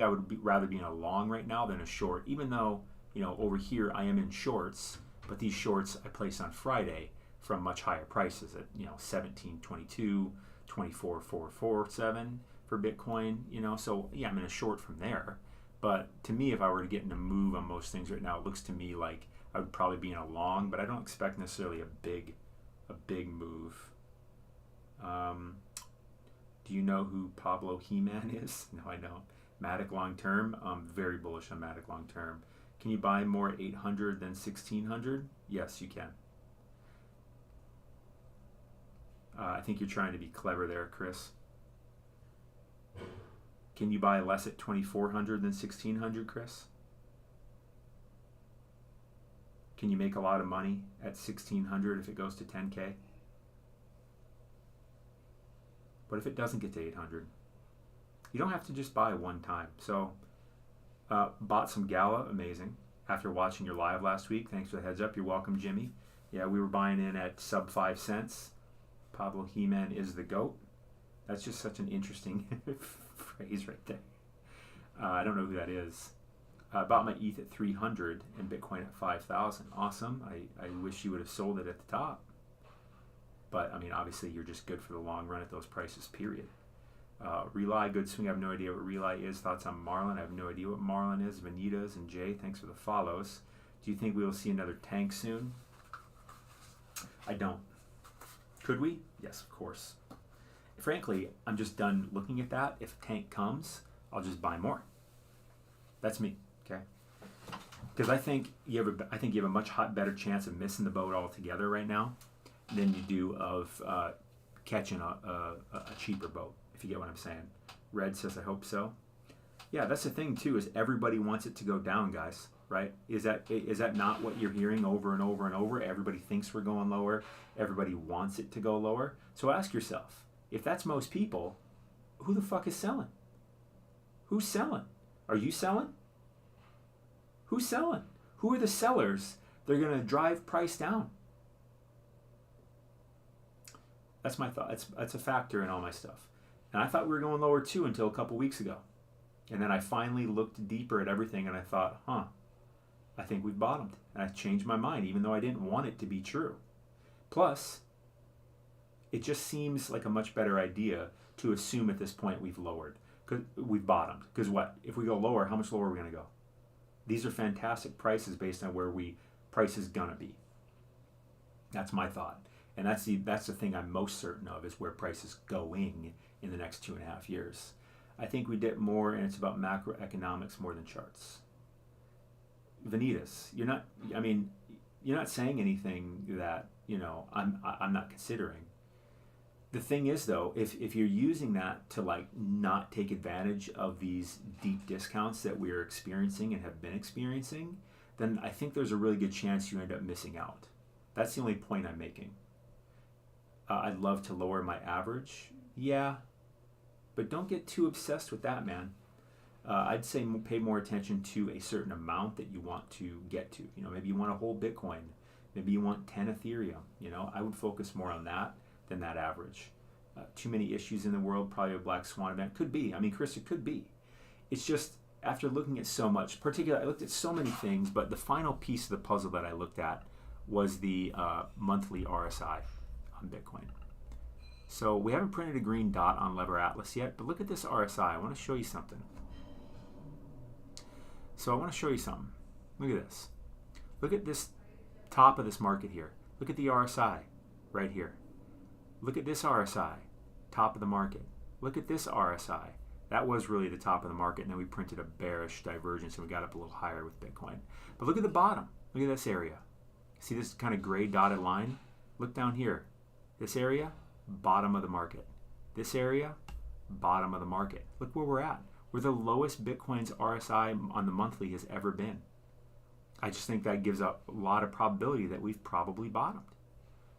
I would rather be in a long right now than a short. Even though over here I am in shorts, but these shorts I place on Friday from much higher prices at 17.22, 24.447 for Bitcoin. So yeah, I'm in a short from there. But to me, if I were to get in a move on most things right now, it looks to me like I would probably be in a long, but I don't expect necessarily a big move. Do you know who Pablo He-Man is? No, I don't. Matic long term, I'm very bullish on Matic long term. Can you buy more at 800 than 1,600? Yes, you can. I think you're trying to be clever there, Chris. Can you buy less at 2,400 than 1,600, Chris? Can you make a lot of money at 1,600 if it goes to 10K? What if it doesn't get to 800? You don't have to just buy one time. So, bought some Gala, amazing. After watching your live last week, thanks for the heads up. You're welcome, Jimmy. Yeah, we were buying in at sub 5 cents. Pablo He-Man is the GOAT. That's just such an interesting phrase right there. I don't know who that is. I bought my ETH at 300 and Bitcoin at 5,000. Awesome. I wish you would have sold it at the top. But, I mean, obviously you're just good for the long run at those prices, period. Relay, good swing. I have no idea what Relay is. Thoughts on Marlin? I have no idea what Marlin is. Vanitas and Jay, thanks for the follows. Do you think we will see another tank soon? I don't. Could we? Yes, of course. Frankly, I'm just done looking at that. If a tank comes, I'll just buy more. That's me, okay? Because I think you have a much better chance of missing the boat altogether right now than you do of catching a cheaper boat, if you get what I'm saying. Red says, I hope so. Yeah, that's the thing too, is everybody wants it to go down, guys, right? Is that not what you're hearing over and over and over? Everybody thinks we're going lower. Everybody wants it to go lower. So ask yourself, if that's most people, who the fuck is selling? Who's selling? Are you selling? Who's selling? Who are the sellers? They're going to drive price down. That's my thought. That's a factor in all my stuff. And I thought we were going lower too until a couple weeks ago. And then I finally looked deeper at everything and I thought, I think we've bottomed. And I changed my mind, even though I didn't want it to be true. Plus, it just seems like a much better idea to assume at this point we've bottomed. Because what? If we go lower, how much lower are we going to go? These are fantastic prices based on where price is going to be. That's my thought. And that's the thing I'm most certain of, is where price is going in the next 2.5 years. I think we dip more, and it's about macroeconomics more than charts. Vanitas, you're not saying anything that, I'm not considering. The thing is, though, if you're using that to not take advantage of these deep discounts that we're experiencing and have been experiencing, then I think there's a really good chance you end up missing out. That's the only point I'm making. I'd love to lower my average. Yeah, but don't get too obsessed with that, man. I'd say pay more attention to a certain amount that you want to get to. Maybe you want a whole Bitcoin. Maybe you want 10 Ethereum. I would focus more on that than that average. Too many issues in the world, probably a black swan event. Could be. Chris, it could be. It's just, after looking at so much, particularly I looked at so many things, but the final piece of the puzzle that I looked at was the monthly RSI on Bitcoin. So we haven't printed a green dot on Lever Atlas yet, but look at this RSI. I want to show you something. Look at this. Look at this top of this market here. Look at the RSI right here. Look at this RSI, top of the market. Look at this RSI. That was really the top of the market, and then we printed a bearish divergence and we got up a little higher with Bitcoin. But look at the bottom. Look at this area. See this kind of gray dotted line? Look down here. This area, bottom of the market. This area, bottom of the market. Look where we're at. We're the lowest Bitcoin's RSI on the monthly has ever been. I just think that gives a lot of probability that we've probably bottomed.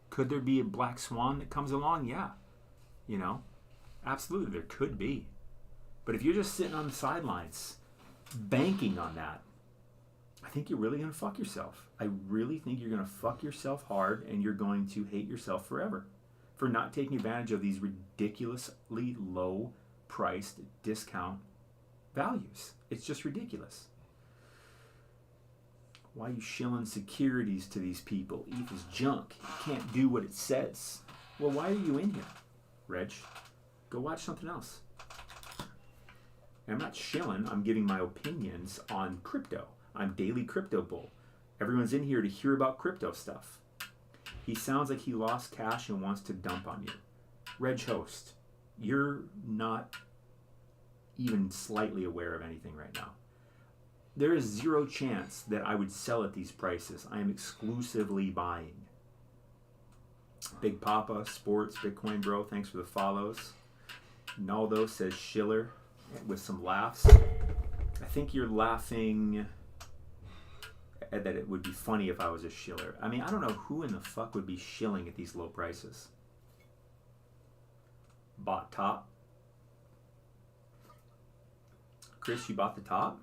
Could there be a black swan that comes along? Yeah. Absolutely, there could be. But if you're just sitting on the sidelines, banking on that, I think you're really going to fuck yourself. I really think you're going to fuck yourself hard, and you're going to hate yourself forever for not taking advantage of these ridiculously low-priced discount values. It's just ridiculous. Why are you shilling securities to these people? ETH is junk. You can't do what it says. Well, why are you in here, Reg? Go watch something else. And I'm not shilling. I'm giving my opinions on crypto. I'm Daily Crypto Bull. Everyone's in here to hear about crypto stuff. He sounds like he lost cash and wants to dump on you. Reg Host, you're not even slightly aware of anything right now. There is zero chance that I would sell at these prices. I am exclusively buying. Big Papa, Sports, Bitcoin Bro, thanks for the follows. Naldo says Schiller with some laughs. I think you're laughing that it would be funny if I was a shiller. I don't know who in the fuck would be shilling at these low prices. Bought top. Chris, you bought the top?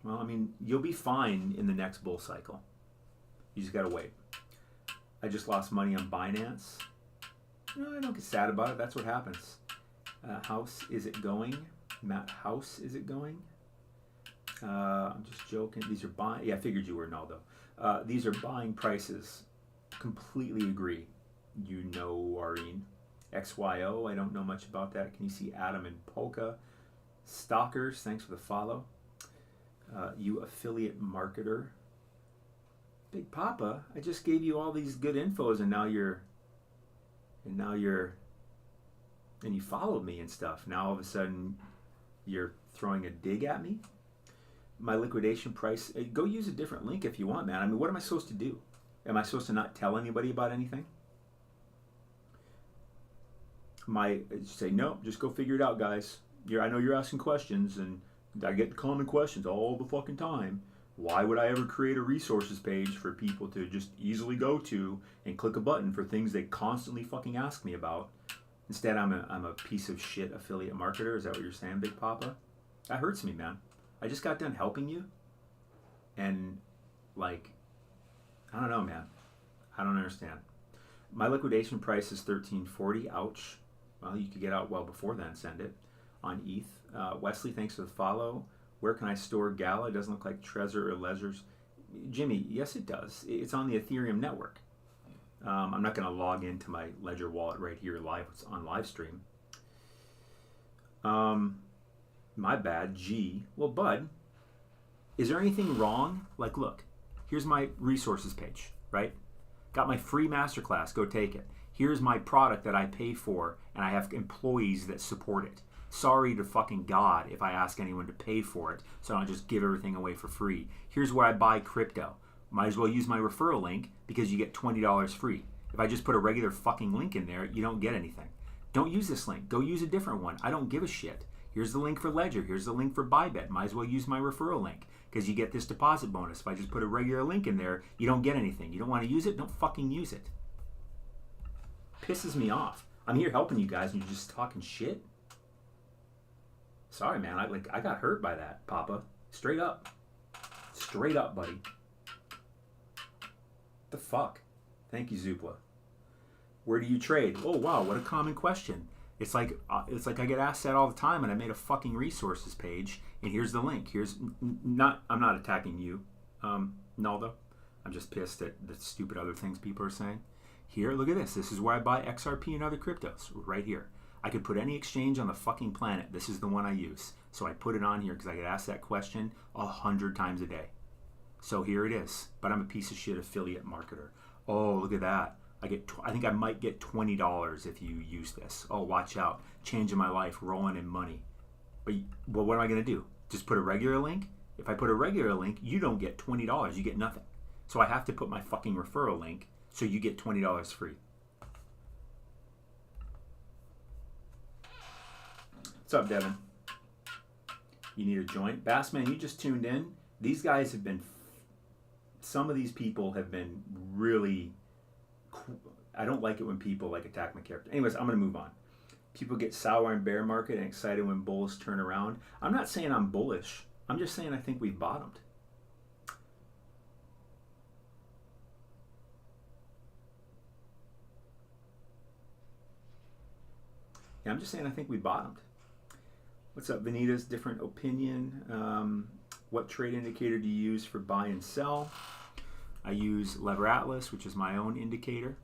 Well, you'll be fine in the next bull cycle. You just gotta wait. I just lost money on Binance. No, I don't get sad about it. That's what happens. House, is it going? Matt House, is it going? I'm just joking. These are buying. Yeah, I figured you were, Naldo. These are buying prices. Completely agree. Areen. XYO, I don't know much about that. Can you see Adam and Polka? Stalkers, thanks for the follow. You affiliate marketer. Big Papa, I just gave you all these good infos and you followed me and stuff. Now all of a sudden you're throwing a dig at me. my liquidation price. Go use a different link if you want, man. I mean, what am I supposed to do? Am I supposed to not tell anybody about anything? Say no, just go figure it out, guys. I know you're asking questions, and I get common questions all the fucking time. Why would I ever create a resources page for people to just easily go to and click a button for things they constantly fucking ask me about? Instead, I'm a piece of shit affiliate marketer. Is that what you're saying, Big Papa? That hurts me, man. I just got done helping you, and like, I don't know, man. I don't understand. My liquidation price is $13.40. Ouch. Well, you could get out well before then. Send it on ETH. Wesley, thanks for the follow. Where can I store Gala? It doesn't look like Trezor or Ledgers. Jimmy, yes, it does. It's on the Ethereum network. I'm not going to log into my Ledger wallet right here live. It's on live stream. My bad. G. Well, Bud, is there anything wrong? Like, look, here's my resources page, right? Got my free masterclass. Go take it. Here's my product that I pay for, and I have employees that support it. Sorry to fucking God if I ask anyone to pay for it, so I don't just give everything away for free. Here's where I buy crypto. Might as well use my referral link because you get $20 free. If I just put a regular fucking link in there, you don't get anything. Don't use this link. Go use a different one. I don't give a shit. Here's the link for Ledger. Here's the link for Bybit. Might as well use my referral link because you get this deposit bonus. If I just put a regular link in there, you don't get anything. You don't want to use it? Don't fucking use it. Pisses me off. I'm here helping you guys and you're just talking shit. Sorry, man. I got hurt by that, Papa. Straight up. Straight up, buddy. The fuck? Thank you, Zoopla. Where do you trade? Oh, wow. What a common question. It's like I get asked that all the time, and I made a fucking resources page, and here's the link. I'm not attacking you, Naldo. I'm just pissed at the stupid other things people are saying. Here, look at this. This is where I buy XRP and other cryptos, right here. I could put any exchange on the fucking planet. This is the one I use. So I put it on here because I get asked that question 100 times a day. So here it is. But I'm a piece of shit affiliate marketer. Oh, look at that. I think I might get $20 if you use this. Oh, watch out. Changing my life, rolling in money. But well, what am I going to do? Just put a regular link? If I put a regular link, you don't get $20. You get nothing. So I have to put my fucking referral link so you get $20 free. What's up, Devin? You need a joint? Bassman, you just tuned in. These guys have been... Some of these people have been really... I don't like it when people like attack my character. Anyways, I'm going to move on. People get sour in bear market and excited when bulls turn around. I'm not saying I'm bullish. I'm just saying I think we've bottomed. Yeah, I'm just saying I think we bottomed. What's up, Vanita's different opinion? What trade indicator do you use for buy and sell? I use Lever Atlas, which is my own indicator.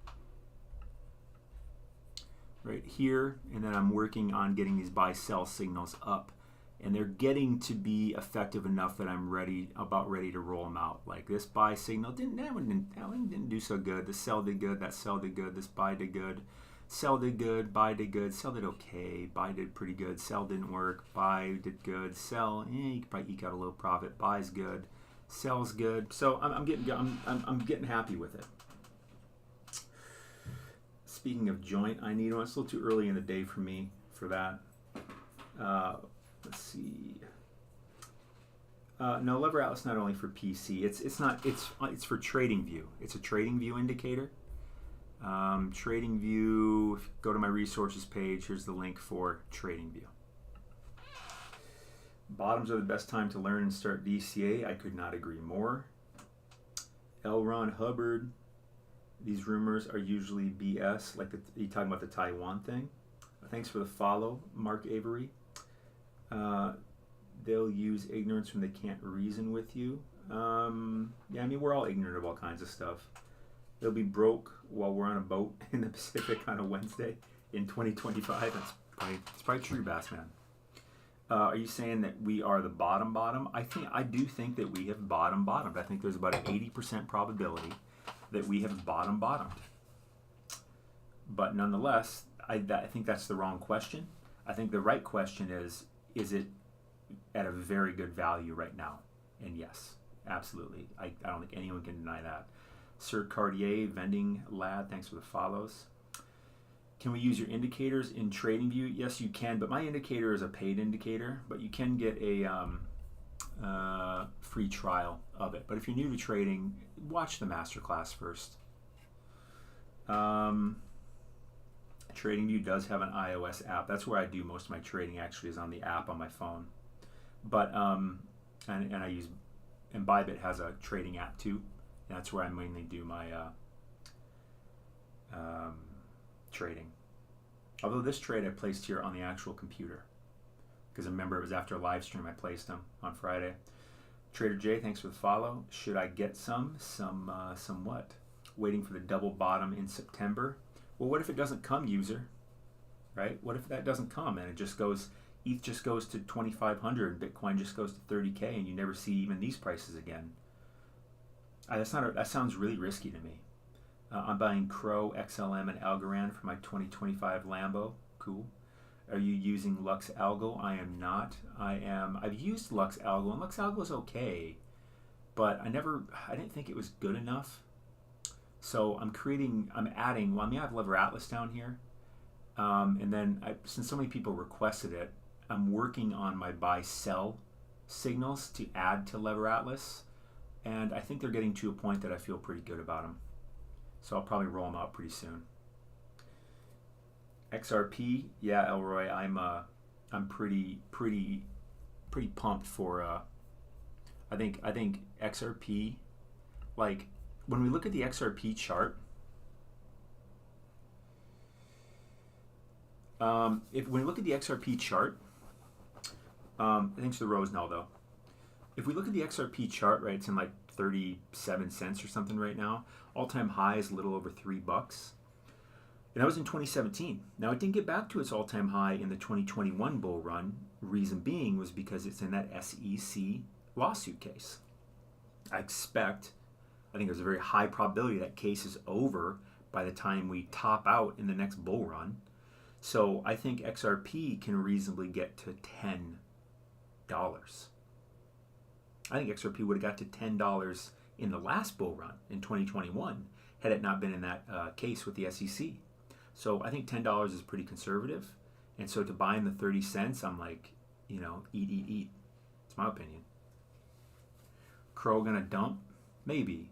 Right here, and then I'm working on getting these buy-sell signals up, and they're getting to be effective enough that I'm about ready to roll them out. Like this buy signal that one didn't do so good. The sell did good. That sell did good. This buy did good. Sell did good. Buy did good. Sell did okay. Buy did pretty good. Sell didn't work. Buy did good. Sell, you could probably eke out a little profit. Buy's good. Sell's good. So I'm getting happy with it. Speaking of joint, I need one. It's a little too early in the day for me for that. Let's see. No, Lever Atlas not only for PC. It's for TradingView. It's a TradingView indicator. TradingView. If you go to my resources page, here's the link for TradingView. Bottoms are the best time to learn and start DCA. I could not agree more. L. Ron Hubbard. These rumors are usually BS, like you talking about the Taiwan thing. Thanks for the follow, Mark Avery. They'll use ignorance when they can't reason with you. Yeah, I mean, we're all ignorant of all kinds of stuff. They'll be broke while we're on a boat in the Pacific on a Wednesday in 2025. It's probably true, Bassman. Are you saying that we are the bottom? I do think that we have bottomed. I think there's about an 80% probability that we have bottomed. But nonetheless, I think that's the wrong question. I think the right question is it at a very good value right now? And yes, absolutely. I don't think anyone can deny that. Sir Cartier, Vending Lad, thanks for the follows. Can we use your indicators in TradingView? Yes, you can, but my indicator is a paid indicator, but you can get a free trial of it. But if you're new to trading, watch the masterclass first. TradingView does have an iOS app. That's where I do most of my trading, actually, is on the app on my phone. But and I use, and Bybit has a trading app too. And that's where I mainly do my trading. Although this trade I placed here on the actual computer, because remember it was after a live stream I placed them on Friday. Trader J, thanks for the follow. Should I get some what? Waiting for the double bottom in September. Well, what if it doesn't come, user? Right? What if that doesn't come and it just goes, ETH just goes to 2,500 and Bitcoin just goes to 30K and you never see even these prices again? That sounds really risky to me. I'm buying Crow, XLM, and Algorand for my 2025 Lambo. Cool. Are you using Lux Algo? I am not. I've used Lux Algo, and Lux Algo is okay, but I didn't think it was good enough. So I'm adding, well, I have Lever Atlas down here. And then since so many people requested it, I'm working on my buy-sell signals to add to Lever Atlas. And I think they're getting to a point that I feel pretty good about them. So I'll probably roll them out pretty soon. XRP, yeah, Elroy, I'm pretty pumped for. I think XRP, like when we look at the XRP chart, when we look at the XRP chart, thanks to the Rose now though. If we look at the XRP chart, right, it's in like 37 cents or something right now. All-time high is a little over $3. And that was in 2017. Now, it didn't get back to its all-time high in the 2021 bull run. Reason being was because it's in that SEC lawsuit case. I think there's a very high probability that case is over by the time we top out in the next bull run. So I think XRP can reasonably get to $10. I think XRP would have got to $10 in the last bull run in 2021 had it not been in that case with the SEC. So I think $10 is pretty conservative. And so to buy in the 30 cents, I'm like, eat. It's my opinion. Crow gonna dump? Maybe.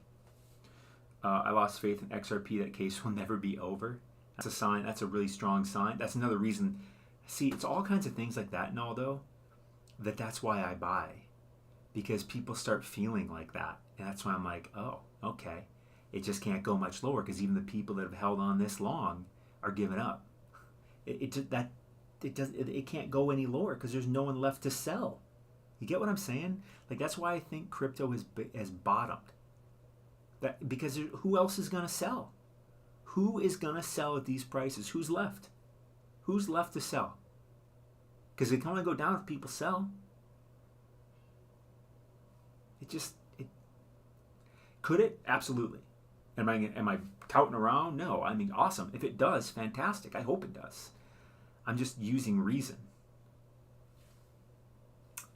I lost faith in XRP. That case will never be over. That's a sign. That's a really strong sign. That's another reason. See, it's all kinds of things like that, Naldo, that's why I buy. Because people start feeling like that. And that's why I'm like, oh, okay. It just can't go much lower because even the people that have held on this long are giving up. It can't go any lower because there's no one left to sell. You get what I'm saying? Like that's why I think crypto has bottomed. Because who else is going to sell? Who is going to sell at these prices? Who's left? Who's left to sell? Because it can only go down if people sell. Could it? Absolutely. Am I touting around? No. I mean, awesome. If it does, fantastic. I hope it does. I'm just using reason.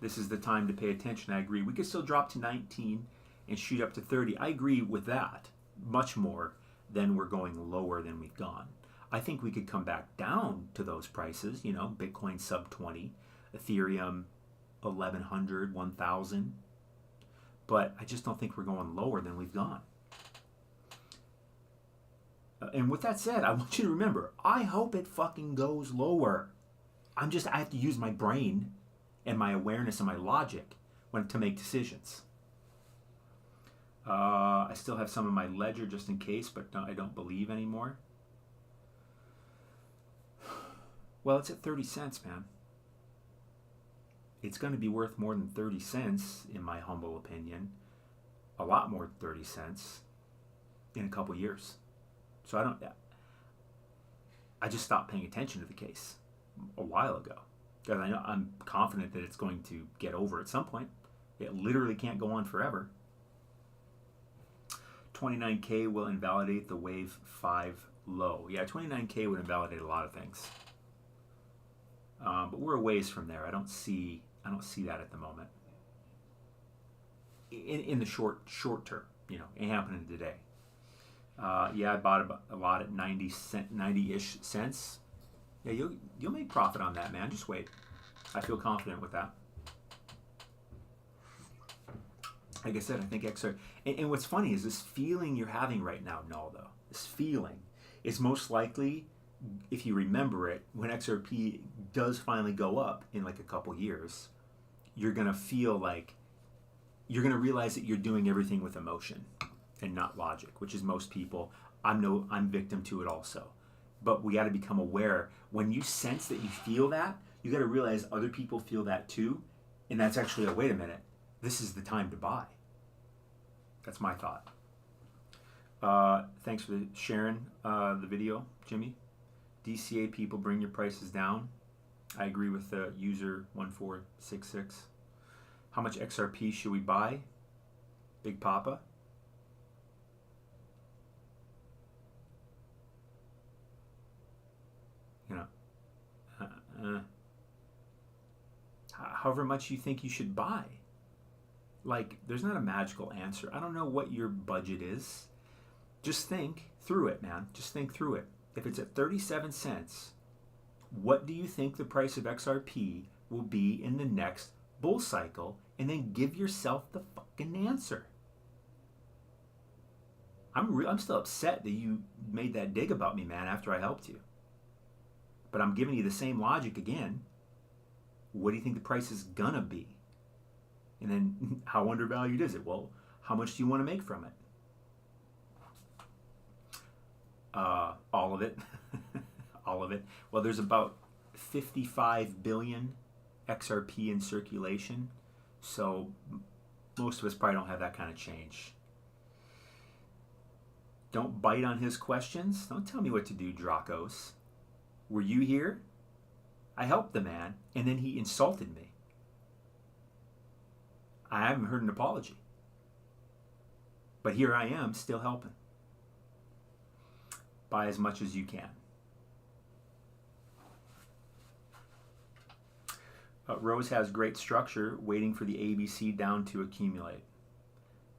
This is the time to pay attention. I agree. We could still drop to 19 and shoot up to 30. I agree with that much more than we're going lower than we've gone. I think we could come back down to those prices. Bitcoin sub 20, Ethereum 1,100, 1,000. But I just don't think we're going lower than we've gone. And with that said, I want you to remember, I hope it fucking goes lower. I have to use my brain and my awareness and my logic to make decisions. I still have some of my ledger just in case, but I don't believe anymore. Well, it's at 30 cents, man. It's going to be worth more than 30 cents, in my humble opinion. A lot more than 30 cents in a couple years. So I just stopped paying attention to the case a while ago. Because I'm confident that it's going to get over at some point. It literally can't go on forever. 29K will invalidate the wave 5 low. Yeah, 29K would invalidate a lot of things. But we're a ways from there. I don't see that at the moment. in the short term. You know, it happening today. Yeah, I bought a lot at 90-ish cents. Yeah, you'll make profit on that, man. Just wait. I feel confident with that. Like I said, I think XR. And what's funny is this feeling you're having right now, Naldo. This feeling is most likely, if you remember it, when XRP does finally go up in like a couple years, you're gonna feel like you're gonna realize that you're doing everything with emotion and not logic, which is most people. I'm victim to it also. But we got to become aware. When you sense that you feel that, you got to realize other people feel that too, and that's actually wait a minute, this is the time to buy. That's my thought. Thanks for sharing the video, Jimmy. DCA people, bring your prices down. I agree with user 1466. How much XRP should we buy? Big Papa. You know, however much you think you should buy. Like, there's not a magical answer. I don't know what your budget is. Just think through it, man. Just think through it. If it's at 37 cents, what do you think the price of XRP will be in the next bull cycle? And then give yourself the fucking answer. I'm still upset that you made that dig about me, man, after I helped you. But I'm giving you the same logic again. What do you think the price is gonna be? And then how undervalued is it? Well, how much do you want to make from it? All of it. All of it. Well, there's about 55 billion XRP in circulation. So most of us probably don't have that kind of change. Don't bite on his questions. Don't tell me what to do, Dracos. Were you here? I helped the man, and then he insulted me. I haven't heard an apology. But here I am, still helping. Buy as much as you can. Rose has great structure, waiting for the ABC down to accumulate.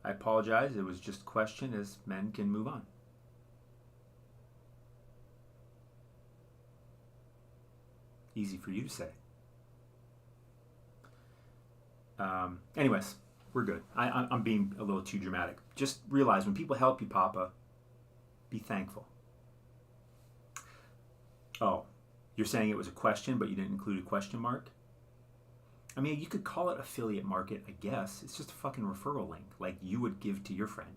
I apologize, it was just a question, as men can move on. Easy for you to say. Anyways, we're good. I'm being a little too dramatic. Just realize when people help you, Papa, be thankful. Oh, you're saying it was a question, but you didn't include a question mark? I mean, you could call it affiliate market, I guess. It's just a fucking referral link, like you would give to your friend.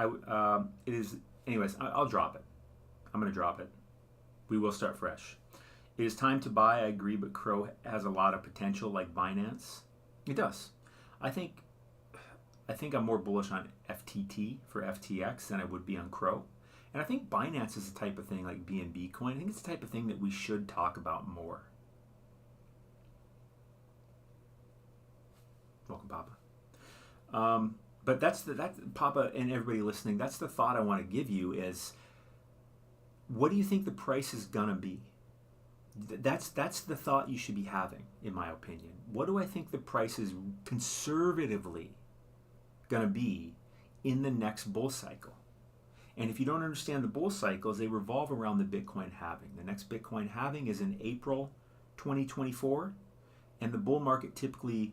It is. Anyways, I'll drop it. I'm gonna drop it. We will start fresh. It is time to buy. I agree, but Crow has a lot of potential, like Binance. It does. I think I'm more bullish on FTT for FTX than I would be on Crow. And I think Binance is the type of thing like BNB coin. I think it's the type of thing that we should talk about more. Welcome, Papa. But that's Papa and everybody listening. That's the thought I want to give you is, what do you think the price is gonna be? That's the thought you should be having, in my opinion. What do I think the price is conservatively gonna be in the next bull cycle? And if you don't understand the bull cycles, they revolve around the Bitcoin halving. The next Bitcoin halving is in April 2024, and the bull market typically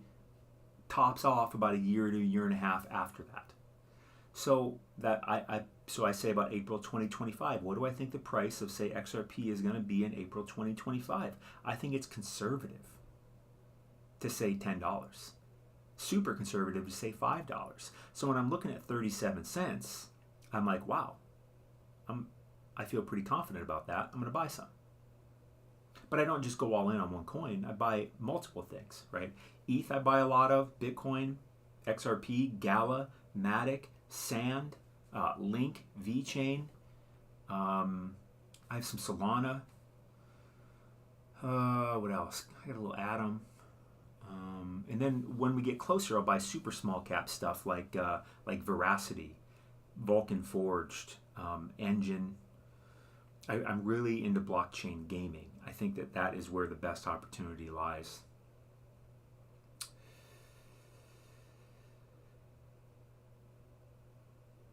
tops off about a year to a year and a half after that. So that I say about April 2025. What do I think the price of, say, XRP is going to be in April 2025? I think it's conservative to say $10. Super conservative to say $5. So when I'm looking at 37 cents, I'm like, wow, I feel pretty confident about that. I'm going to buy some. But I don't just go all in on one coin. I buy multiple things, right? ETH I buy a lot of, Bitcoin, XRP, Gala, Matic, Sand, Link, VeChain. I have some Solana. What else? I got a little Atom. And then when we get closer, I'll buy super small cap stuff like Veracity, Vulcan Forged, Engine. I'm really into blockchain gaming. I think that is where the best opportunity lies.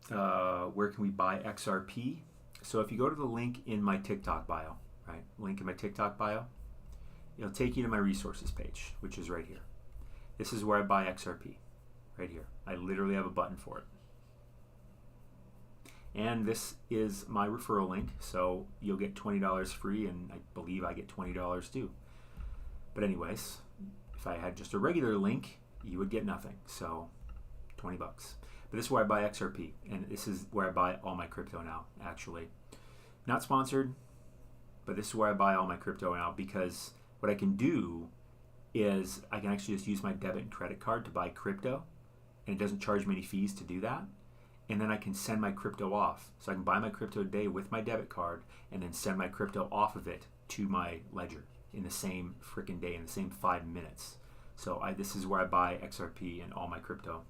where can we buy XRP? So if you go to the link in my TikTok bio, right? Link in my TikTok bio, it'll take you to my resources page, which is right here. This is where I buy XRP, right here. I literally have a button for it. And this is my referral link, so you'll get $20 free, and I believe I get $20 too. But anyways, if I had just a regular link, you would get nothing. So 20 bucks. But this is where I buy XRP, and this is where I buy all my crypto now, actually. Not sponsored, but this is where I buy all my crypto now, because what I can do is I can actually just use my debit and credit card to buy crypto, and it doesn't charge me any fees to do that. And then I can send my crypto off. So I can buy my crypto today with my debit card and then send my crypto off of it to my ledger in the same freaking day, in the same 5 minutes. So this is where I buy XRP and all my crypto.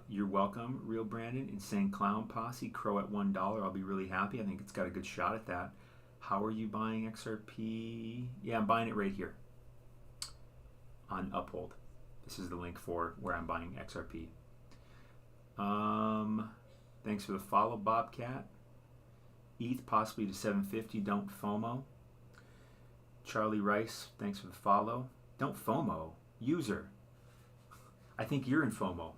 You're welcome, Real Brandon. Insane Clown Posse, Crow at $1. I'll be really happy. I think it's got a good shot at that. How are you buying XRP? Yeah, I'm buying it right here on Uphold. This is the link for where I'm buying XRP. Thanks for the follow, Bobcat. ETH possibly to 750. Don't FOMO. Charlie Rice, thanks for the follow. Don't FOMO. User. I think you're in FOMO.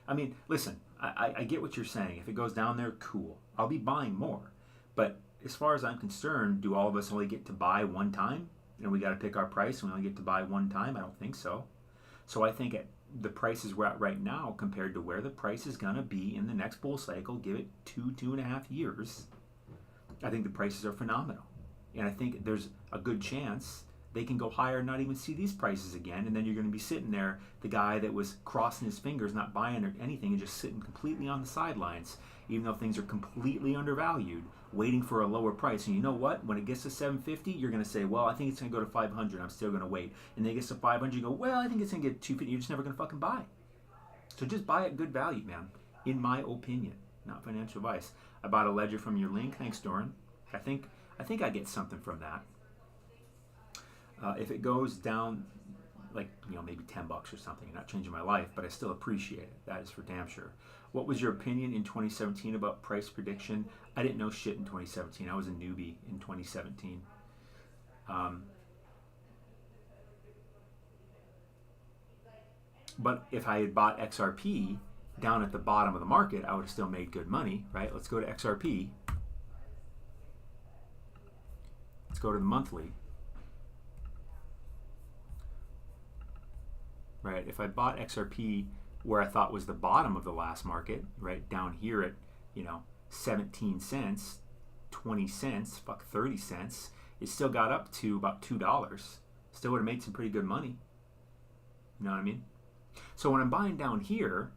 I mean, listen, I get what you're saying. If it goes down there, cool. I'll be buying more. But as far as I'm concerned, do all of us only get to buy one time? And we got to pick our price and we only get to buy one time? I don't think so. So I think at the prices we're at right now compared to where the price is going to be in the next bull cycle, give it 2.5 years, I think the prices are phenomenal. And I think there's a good chance they can go higher and not even see these prices again. And then you're going to be sitting there, the guy that was crossing his fingers, not buying or anything, and just sitting completely on the sidelines, even though things are completely undervalued, waiting for a lower price. And you know what? When it gets to 750, you're going to say, well, I think it's going to go to 500. I'm still going to wait. And then it gets to 500, you go, well, I think it's going to get 250. You're just never going to fucking buy. So just buy at good value, man, in my opinion. Not financial advice. I bought a ledger from your link. Thanks, Doran. I think I get something from that. If it goes down, like, maybe 10 bucks or something, not changing my life, but I still appreciate it. That is for damn sure. What was your opinion in 2017 about price prediction? I didn't know shit in 2017. I was a newbie in 2017. But if I had bought XRP down at the bottom of the market, I would have still made good money, right? Let's go to XRP. Let's go to the monthly. Right, if I bought XRP where I thought was the bottom of the last market, right, down here at, 17 cents, 20 cents, 30 cents, it still got up to about $2. Still would have made some pretty good money. You know what I mean? So when I'm buying down here,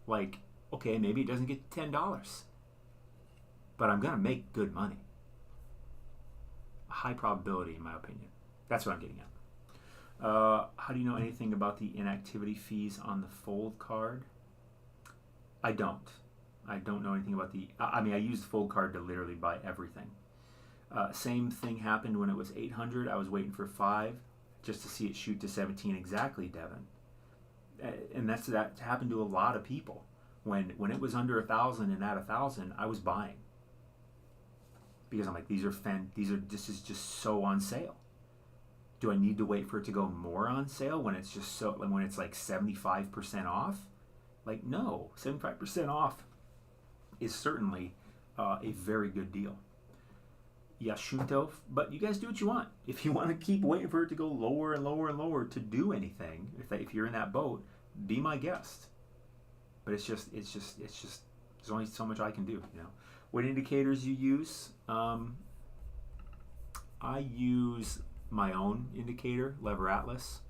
like, okay, maybe it doesn't get to $10, but I'm going to make good money. A high probability, in my opinion. That's what I'm getting at. How do you know anything about the inactivity fees on the Fold card? I don't know anything about I use the Fold card to literally buy everything. Same thing happened when it was 800. I was waiting for 5 just to see it shoot to 17 exactly, Devin. And that happened to a lot of people. When it was under 1,000 and at 1,000, I was buying. Because I'm like, this is just so on sale. Do I need to wait for it to go more on sale when it's when it's like 75% off? Like, no, 75% off is certainly a very good deal. Yeah, Shunto, but you guys do what you want. If you want to keep waiting for it to go lower and lower and lower to do anything, if you're in that boat, be my guest. But it's just there's only so much I can do. What indicators you use? I use my own indicator, Lever Atlas,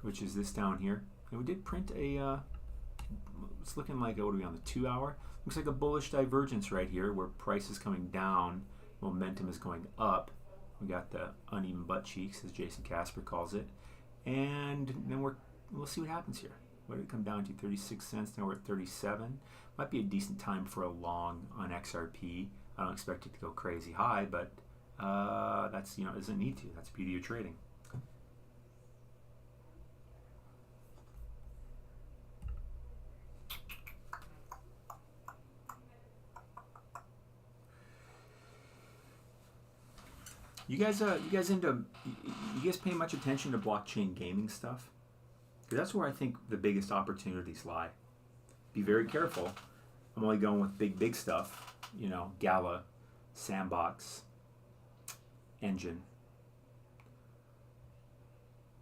which is this down here. And we did print it's looking like, what are we on, the 2 hour? Looks like a bullish divergence right here where price is coming down, momentum is going up. We got the uneven butt cheeks, as Jason Casper calls it. And then we'll see what happens here. What did it come down to? 36 cents, now we're at 37. Might be a decent time for a long on XRP. I don't expect it to go crazy high, but that's, doesn't need to. That's the beauty of trading. you guys pay much attention to blockchain gaming stuff? Because that's where I think the biggest opportunities lie. Be very careful. I'm only going with big stuff. You know, Gala, Sandbox, Engine,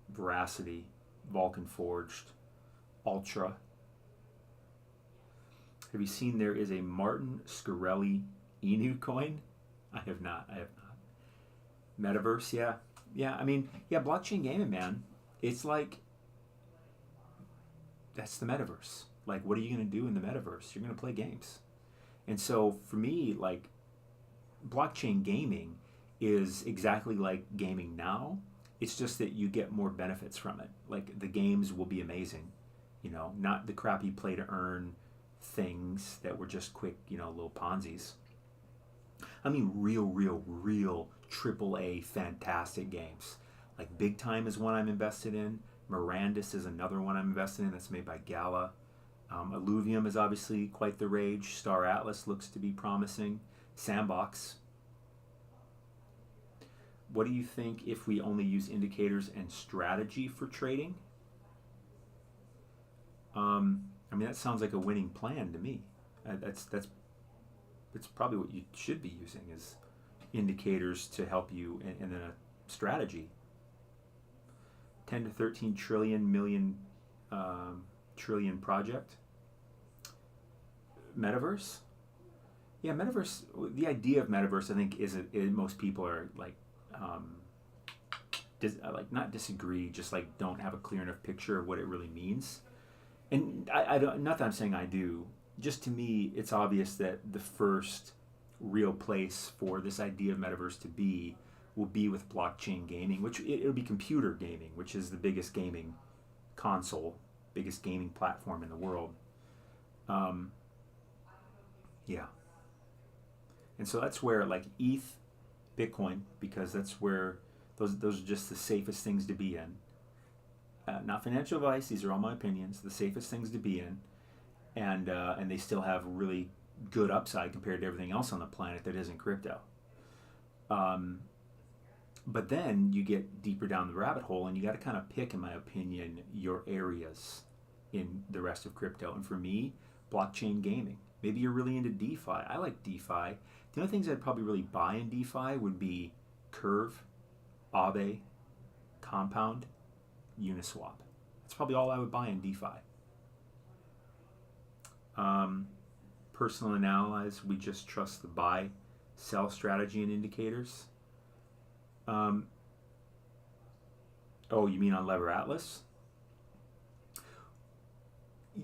Veracity, Vulcan Forged, Ultra. Have you seen there is a Martin Scarelli Inu coin? I have not. Metaverse, yeah. Yeah, I mean, yeah, blockchain gaming, man. It's like, that's the metaverse. Like, what are you going to do in the metaverse? You're going to play games. And so, for me, like, blockchain gaming is exactly like gaming now. It's just that you get more benefits from it. Like, the games will be amazing. You know, not the crappy play to earn things that were just quick, you know, little Ponzi's. I mean, real AAA fantastic games. Like Big Time is one I'm invested in. Mirandus is another one I'm invested in that's made by Gala. Illuvium is obviously quite the rage. Star Atlas looks to be promising. Sandbox. What do you think if we only use indicators and strategy for trading? I mean, that sounds like a winning plan to me. That's probably what you should be using is indicators to help you, and then a strategy. 10 to 13 trillion trillion project. Metaverse. Yeah, metaverse. The idea of metaverse, I think, most people are like, not disagree, just like don't have a clear enough picture of what it really means. And I don't. Not that I'm saying I do. Just to me, it's obvious that the first real place for this idea of metaverse to be will be with blockchain gaming, which it'll be computer gaming, which is the biggest gaming console, biggest gaming platform in the world. Yeah. And so that's where like ETH, Bitcoin, because that's where those are just the safest things to be in. Not financial advice; these are all my opinions. The safest things to be in, and they still have really good upside compared to everything else on the planet that isn't crypto. But then you get deeper down the rabbit hole, and you got to kind of pick, in my opinion, your areas in the rest of crypto. And for me, blockchain gaming. Maybe you're really into DeFi. I like DeFi. The only things I'd probably really buy in DeFi would be Curve, Aave, Compound, Uniswap. That's probably all I would buy in DeFi. Personal analyze, we just trust the buy, sell strategy and indicators. Oh, you mean on Lever Atlas?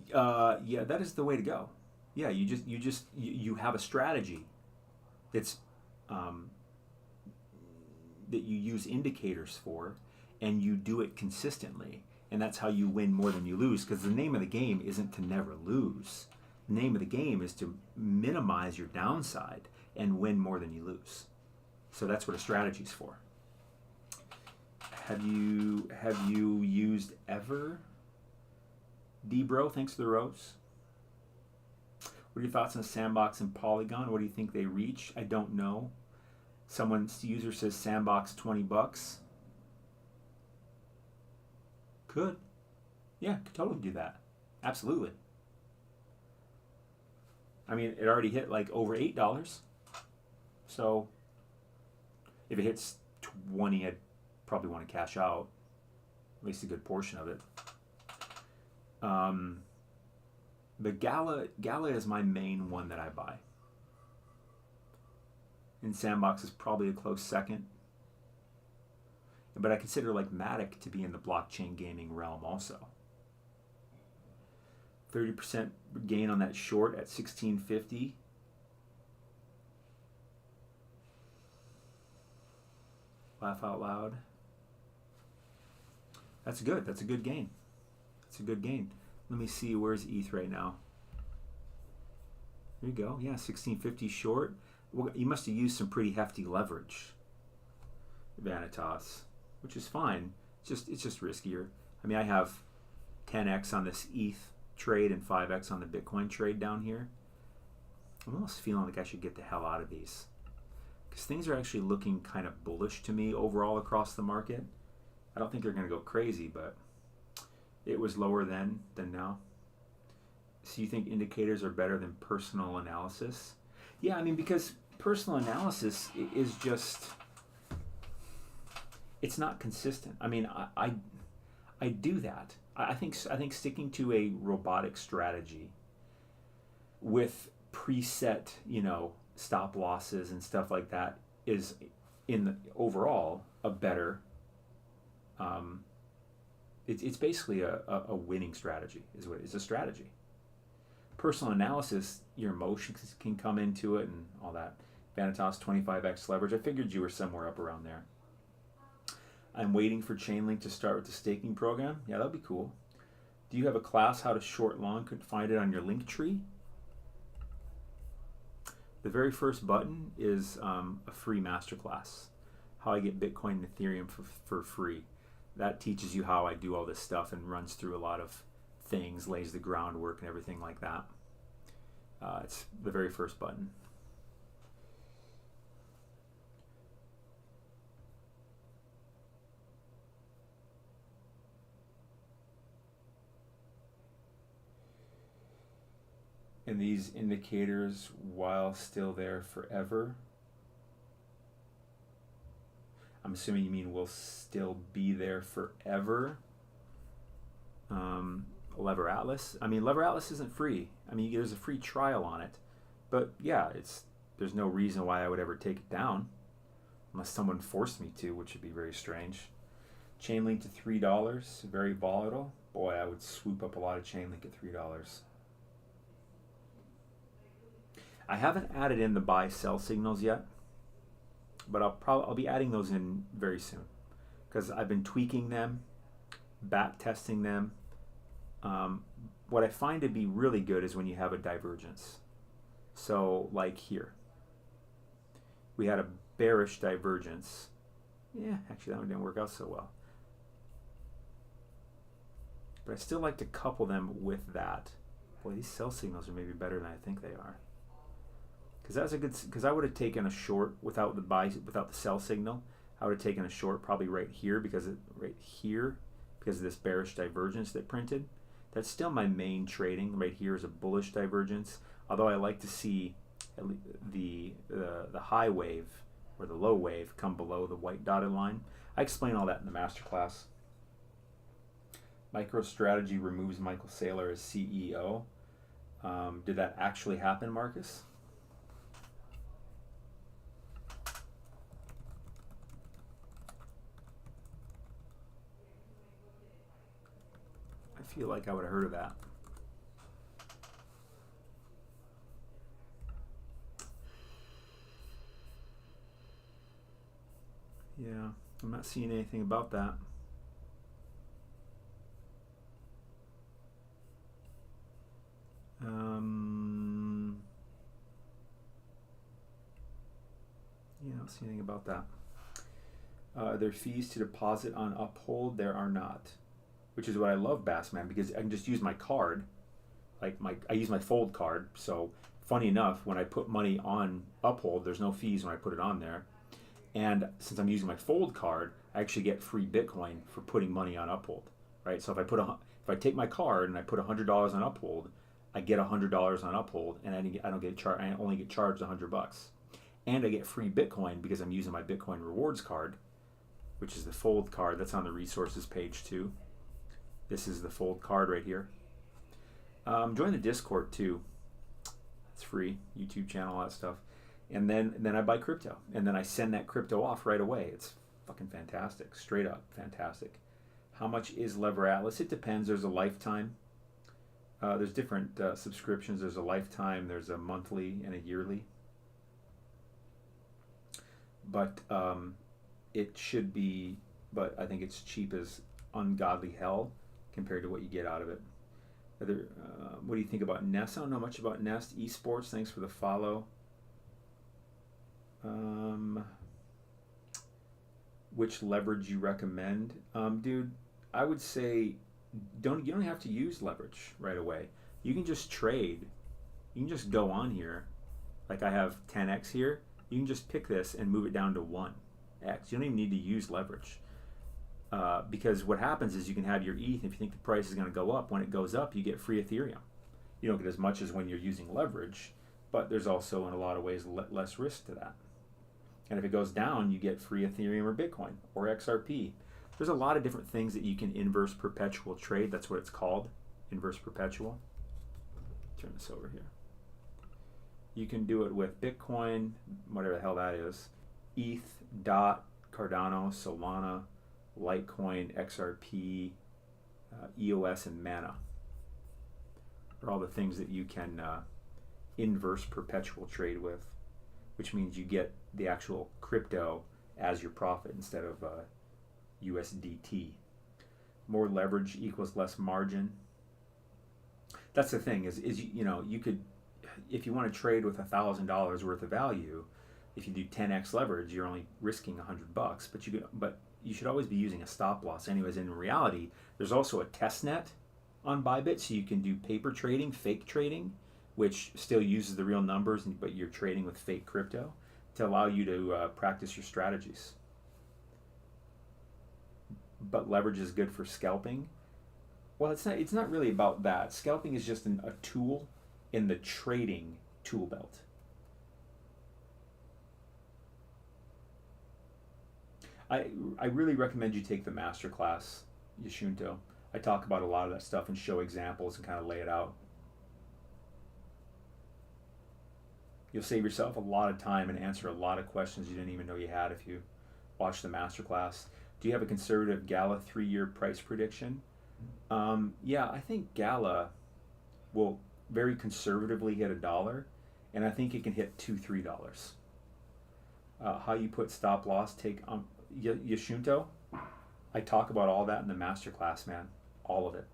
Yeah, that is the way to go. Yeah, you have a strategy that's that you use indicators for, and you do it consistently, and that's how you win more than you lose. Because the name of the game isn't to never lose. The name of the game is to minimize your downside and win more than you lose. So that's what a strategy's for. Have you used Ever? D-Bro, thanks for the rose. What are your thoughts on Sandbox and Polygon? What do you think they reach? I don't know. Someone's user says Sandbox $20. Could. Yeah, could totally do that. Absolutely. I mean, it already hit like over $8. So if it hits 20, I'd probably want to cash out at least a good portion of it. But Gala is my main one that I buy. And Sandbox is probably a close second. But I consider like Matic to be in the blockchain gaming realm also. 30% gain on that short at 1650. Laugh out loud. That's good. That's a good gain. That's a good gain. Let me see, where's ETH right now? There you go. Yeah, 1650 short. Well, you must have used some pretty hefty leverage, Vanitas, which is fine. It's just riskier. I mean, I have 10x on this ETH trade and 5x on the Bitcoin trade down here. I'm almost feeling like I should get the hell out of these because things are actually looking kind of bullish to me overall across the market. I don't think they're going to go crazy, but it was lower then than now. So you think indicators are better than personal analysis? Yeah, I mean, because personal analysis is just, it's not consistent. I mean, I do that. I think sticking to a robotic strategy with preset, stop losses and stuff like that is, in the overall, a better. It's basically a winning strategy. Is what it's a strategy. Personal analysis, your emotions can come into it and all that. Vanitas 25x leverage. I figured you were somewhere up around there. I'm waiting for Chainlink to start with the staking program. Yeah, that'd be cool. Do you have a class how to short long? Could find it on your link tree. The very first button is a free masterclass. How I get Bitcoin and Ethereum for free. That teaches you how I do all this stuff and runs through a lot of things, lays the groundwork and everything like that. It's the very first button. And these indicators, while still there forever, I'm assuming you mean will still be there forever. Lever Atlas. I mean, Lever Atlas isn't free. I mean, there's a free trial on it, but yeah, there's no reason why I would ever take it down, unless someone forced me to, which would be very strange. Chainlink to $3, very volatile. Boy, I would swoop up a lot of Chainlink at $3. I haven't added in the buy-sell signals yet, but I'll be adding those in very soon, because I've been tweaking them, back testing them. What I find to be really good is when you have a divergence. So like here, we had a bearish divergence. Yeah, actually that one didn't work out so well. But I still like to couple them with that. Boy, these sell signals are maybe better than I think they are. Because that's a good. Because I would have taken a short without the sell signal. I would have taken a short probably right here because of this bearish divergence that printed. That's still my main trading. Right here is a bullish divergence. Although I like to see the high wave or the low wave come below the white dotted line. I explain all that in the masterclass. MicroStrategy removes Michael Saylor as CEO. Did that actually happen, Marcus? I feel like I would have heard of that. Yeah, I'm not seeing anything about that. Yeah, I don't see anything about that. Are there fees to deposit on Uphold? There are not. Which is what I love Bassman, because I can just use my card. I use my Fold card. So funny enough, when I put money on Uphold, there's no fees when I put it on there. And since I'm using my Fold card, I actually get free Bitcoin for putting money on Uphold, right? So if I take my card and I put $100 on Uphold, I get $100 on Uphold, and I don't get charged. I only get charged $100, and I get free Bitcoin because I'm using my Bitcoin rewards card, which is the Fold card that's on the resources page too. This is the Fold card right here. Join the Discord too. It's free. YouTube channel, all that stuff. And then I buy crypto, and then I send that crypto off right away. It's fucking fantastic, straight up fantastic. How much is Lever Atlas? It depends. There's a lifetime. There's different subscriptions. There's a lifetime. There's a monthly and a yearly. But it should be. But I think it's cheap as ungodly hell compared to what you get out of it. What do you think about Nest? I don't know much about Nest Esports. Thanks for the follow. Which leverage you recommend? Dude, I would say you don't have to use leverage right away. You can just trade. You can just go on here. Like I have 10x here. you can just pick this and move it down to 1x. You don't even need to use leverage. Because what happens is you can have your ETH, if you think the price is going to go up, when it goes up, you get free Ethereum. You don't get as much as when you're using leverage, but there's also, in a lot of ways, less risk to that. And if it goes down, you get free Ethereum or Bitcoin or XRP. There's a lot of different things that you can inverse perpetual trade. That's what it's called, inverse perpetual. Turn this over here. You can do it with Bitcoin, whatever the hell that is, ETH, DOT, Cardano, Solana, Litecoin, XRP, EOS, and Mana are all the things that you can inverse perpetual trade with, which means you get the actual crypto as your profit instead of USDT. More leverage equals less margin. That's the thing is you could, if you want to trade with $1,000 worth of value, if you do 10x leverage, you're only risking $100. But you should always be using a stop loss. Anyways, in reality, there's also a test net on Bybit, so you can do paper trading, fake trading, which still uses the real numbers, but you're trading with fake crypto to allow you to practice your strategies. But leverage is good for scalping. Well, it's not really about that. Scalping is just a tool in the trading tool belt. I really recommend you take the masterclass, Yashunto. I talk about a lot of that stuff and show examples and kind of lay it out. You'll save yourself a lot of time and answer a lot of questions you didn't even know you had if you watch the masterclass. Do you have a conservative Gala 3-year price prediction? Yeah, I think Gala will very conservatively hit $1, and I think it can hit $2-3. How you put stop loss, take Yashunto. I talk about all that in the masterclass, man. All of it.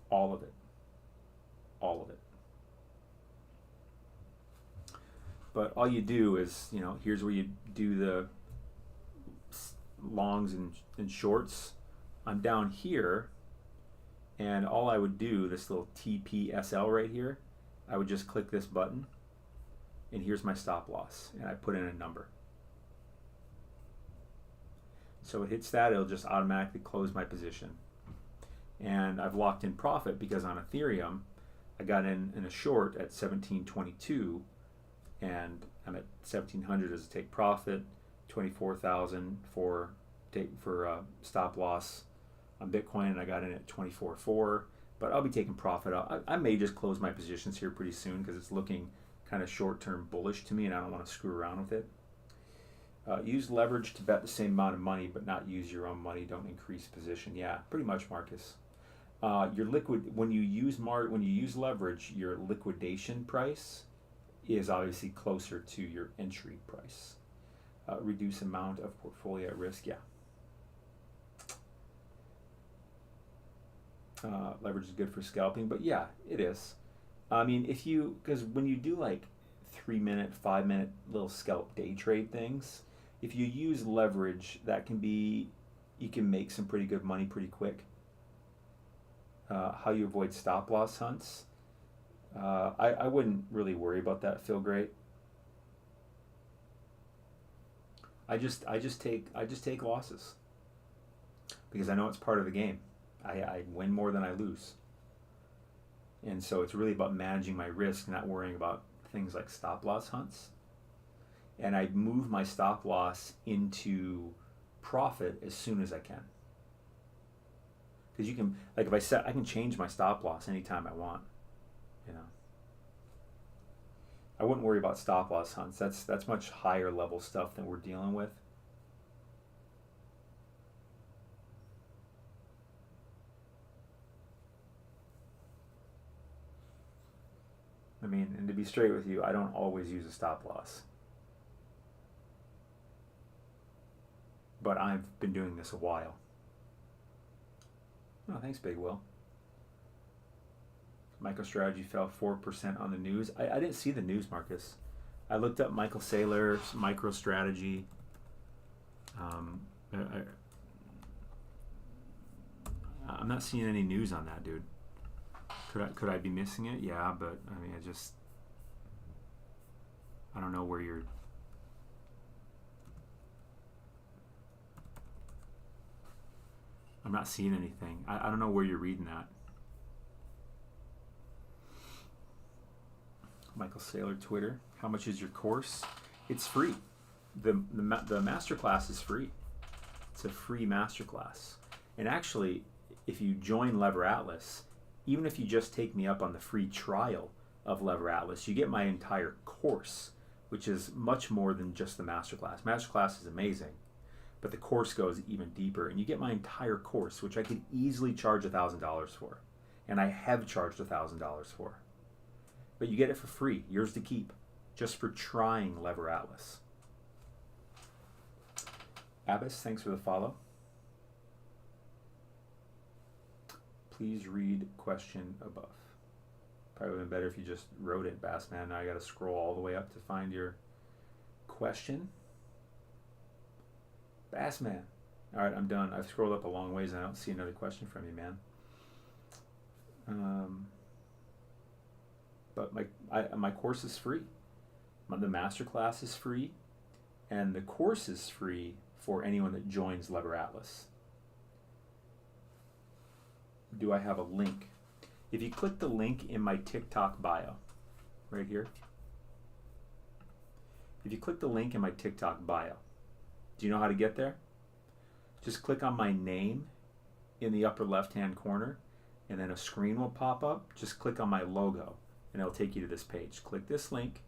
All of it. All of it. But all you do is, here's where you do the longs and shorts. I'm down here, and all I would do, this little TPSL right here, I would just click this button, and here's my stop loss, and I put in a number. So it hits that, it'll just automatically close my position. And I've locked in profit because on Ethereum, I got in a short at 1722, and I'm at 1700 as a take profit, 24,000 for stop loss on Bitcoin, and I got in at 24.4. But I'll be taking profit out. I may just close my positions here pretty soon because it's looking kind of short-term bullish to me, and I don't want to screw around with it. Use leverage to bet the same amount of money, but not use your own money. Don't increase position. Yeah, pretty much, Marcus. Your liquid when you use leverage, your liquidation price is obviously closer to your entry price. Reduce amount of portfolio at risk. Yeah. Leverage is good for scalping, but yeah, it is. I mean, because when you do like 3-minute, 5-minute little scalp day trade things, if you use leverage, you can make some pretty good money pretty quick. How you avoid stop loss hunts. I wouldn't really worry about that, Feel Great. I just take losses because I know it's part of the game. I win more than I lose. And so it's really about managing my risk, not worrying about things like stop loss hunts. And I move my stop loss into profit as soon as I can. Because you can, like if I can change my stop loss anytime I want, I wouldn't worry about stop loss hunts. That's much higher level stuff than we're dealing with. I mean, and to be straight with you, I don't always use a stop loss. But I've been doing this a while. Oh, thanks, Big Will. MicroStrategy fell 4% on the news. I didn't see the news, Marcus. I looked up Michael Saylor's MicroStrategy. I'm not seeing any news on that, dude. Could I be missing it? Yeah, but I mean, I don't know where you're I'm not seeing anything. I don't know where you're reading that. Michael Saylor, Twitter. How much is your course? It's free. The masterclass is free. It's a free masterclass. And actually, if you join Lever Atlas, even if you just take me up on the free trial of Lever Atlas, you get my entire course, which is much more than just the masterclass. Masterclass is amazing, but the course goes even deeper, and you get my entire course, which I could easily charge $1,000 for, and I have charged $1,000 for. But you get it for free, yours to keep, just for trying Lever Atlas. Abbas, thanks for the follow. Please read question above. Probably would have been better if you just wrote it, Bassman. Now I got to scroll all the way up to find your question. Bassman. All right, I'm done. I've scrolled up a long ways and I don't see another question from you, man. But my course is free. The masterclass is free, and the course is free for anyone that joins Lever Atlas. Do I have a link? If you click the link in my TikTok bio, right here. If you click the link in my TikTok bio, do you know how to get there? Just click on my name in the upper left-hand corner, and then a screen will pop up. Just click on my logo, and it'll take you to this page. Click this link,